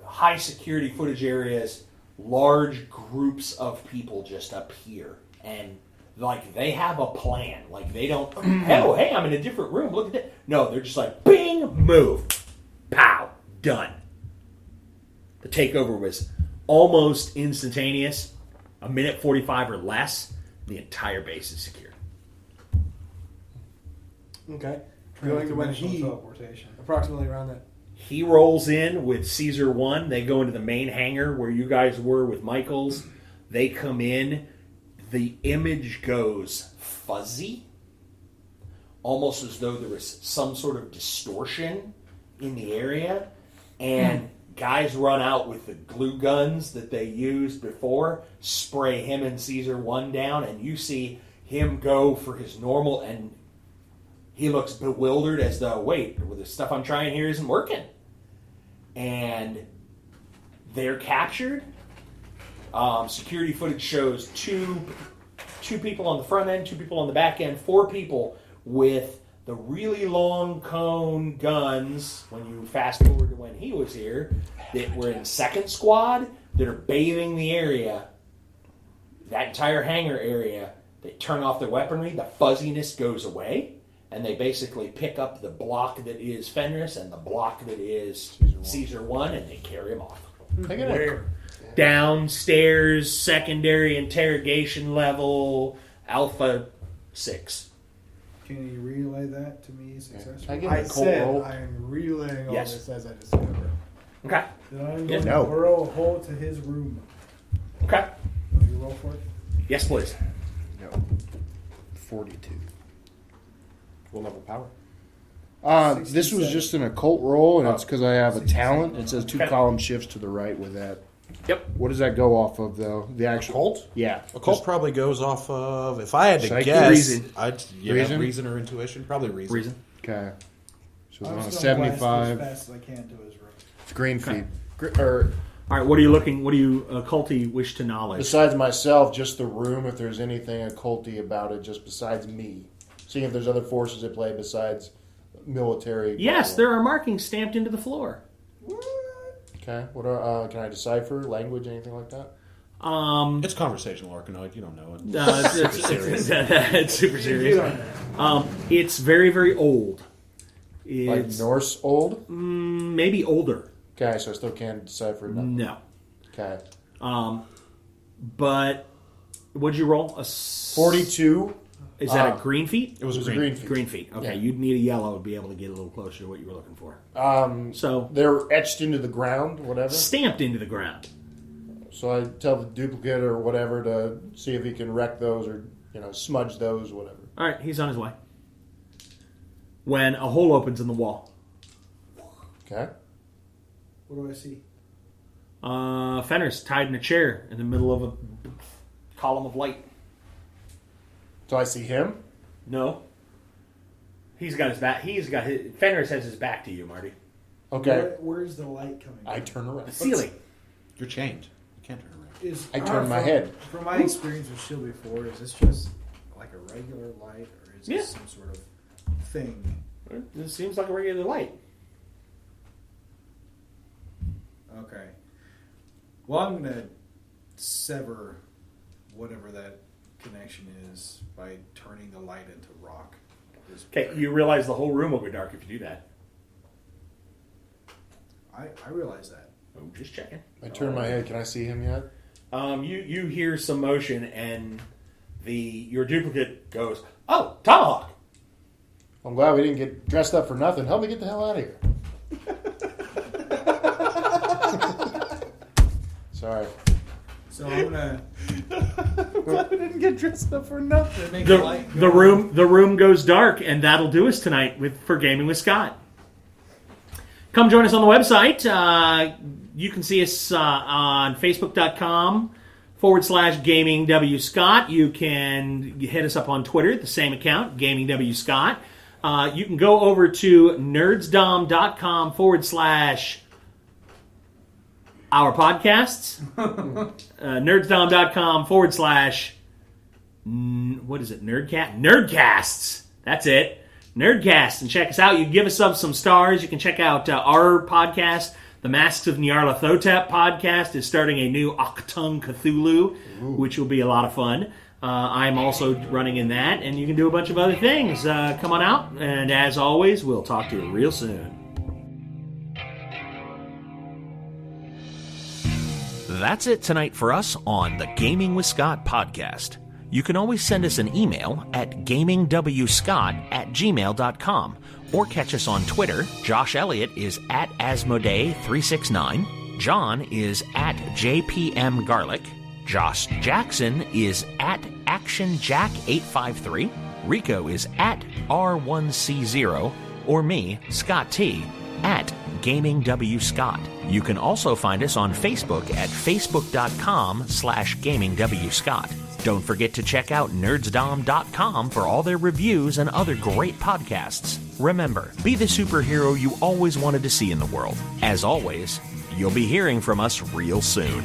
S2: high security footage areas, large groups of people just appear. And like they have a plan. Like they don't, oh, hey, I'm in a different room. Look at that. No, they're just like, bing, move. Pow, done. The takeover was almost instantaneous. A minute 45 or less. The entire base is secured.
S4: Okay. Going to when he
S6: teleportation.
S4: approximately around that.
S2: He rolls in with Caesar-1. They go into the main hangar where you guys were with Michaels. They come in. The image goes fuzzy. Almost as though there was some sort of distortion in the area. And guys run out with the glue guns that they used before, spray him and Caesar-1 down, and you see him go for his normal, and he looks bewildered as though, wait, well, the stuff I'm trying here isn't working. and they're captured. Security footage shows two people on the front end, 2 people on the back end, 4 people with the really long cone guns, when you fast forward to when he was here, that were in second squad, that are bathing the area, that entire hangar area. They turn off their weaponry, the fuzziness goes away, and they basically pick up the block that is Fenris and the block that is Caesar-1, and they carry them off. Downstairs, secondary interrogation level, Alpha 6.
S6: Can you relay that to me successfully?
S3: I
S6: said I am relaying all this as I discover.
S2: Okay.
S6: Then I'm going to burrow a hole to his room.
S2: Okay.
S6: Will you roll for it?
S2: Yes, please.
S3: No. 42.
S5: What level power?
S3: This was just an occult roll, and it's because I have a talent. It says 2 column shifts to the right with that.
S2: Yep.
S3: What does that go off of, though? The actual
S7: Occult?
S3: Yeah.
S7: Occult probably goes off of, if I had to
S3: Psyche?
S7: guess,
S3: Reason.
S7: reason or intuition? Probably reason.
S3: Okay. So it's
S6: I'm
S3: on a
S6: just gonna blast
S3: 75.
S6: as fast as I can to his room.
S3: It's green feet.
S2: All right, what do you occulty wish to knowledge?
S3: Besides myself, just the room, if there's anything occulty about it, just besides me. Seeing if there's other forces at play besides military.
S2: Yes, there are markings stamped into the floor.
S3: Okay. What are, can I decipher language, anything like that?
S7: It's conversational Arkanoid. You don't know it.
S2: It's super serious. It's very, very old.
S3: Like
S2: It's
S3: Norse old?
S2: maybe older.
S3: Okay, so I still can't decipher nothing.
S2: No.
S3: Okay.
S2: But what'd you roll?
S3: 42.
S2: Is that a green feet?
S3: It was a green feet.
S2: Green feet. Okay,
S3: Yeah.
S2: you'd need a yellow to be able to get a little closer to what you were looking for.
S3: So they're etched into the ground, whatever.
S2: Stamped into the ground.
S3: So I tell the duplicate or whatever to see if he can wreck those or smudge those, whatever.
S2: All right, he's on his way. When a hole opens in the wall,
S3: Okay.
S6: What do I see?
S2: Fenris tied in a chair in the middle of a column of light.
S3: So I see him.
S2: No. He's got his back. Fenris has his back to you, Marty.
S3: Okay.
S6: Where's the light coming from?
S3: I turn around.
S2: The ceiling.
S7: You're chained. You can't turn around.
S3: I turn my head.
S6: From my experience with Shield before, is this just like a regular light, or is this some sort of thing?
S2: This seems like a regular light.
S6: Okay. Well, I'm going to sever whatever that connection is by turning the light into rock.
S2: Okay, you realize the whole room will go dark if you do that.
S6: I realize that.
S2: Oh, just checking.
S3: I turn my head. Can I see him yet?
S2: You hear some motion, and your duplicate goes, "Oh, tomahawk!"
S3: I'm glad we didn't get dressed up for nothing. Help me get the hell out of here. Sorry.
S6: So I'm gonna.
S5: I didn't get dressed up for nothing.
S6: Make the light go
S2: The room goes dark, and that'll do us tonight for Gaming with Scott. Come join us on the website. You can see us on Facebook.com/GamingWScott. You can hit us up on Twitter, the same account, GamingWScott. You can go over to nerdsdom.com /our podcasts. Nerdsdom.com / what is it? Nerdcasts. That's it. Nerdcasts. And check us out. You can give us some stars. You can check out our podcast. The Masks of Nyarlathotep podcast is starting a new Octung Cthulhu, which will be a lot of fun. I'm also running in that, and you can do a bunch of other things. Come on out, and as always, we'll talk to you real soon.
S1: That's it tonight for us on the Gaming with Scott podcast. You can always send us an email at gamingwscott@gmail.com or catch us on Twitter. Josh Elliott is at Asmodee369. John is at JPMGarlic. Josh Jackson is at ActionJack853. Rico is at R1C0. Or me, Scott T, at GamingWScott. You can also find us on Facebook at facebook.com/GamingWScott. Don't forget to check out nerdsdom.com for all their reviews and other great podcasts. Remember, be the superhero you always wanted to see in the world. As always, you'll be hearing from us real soon.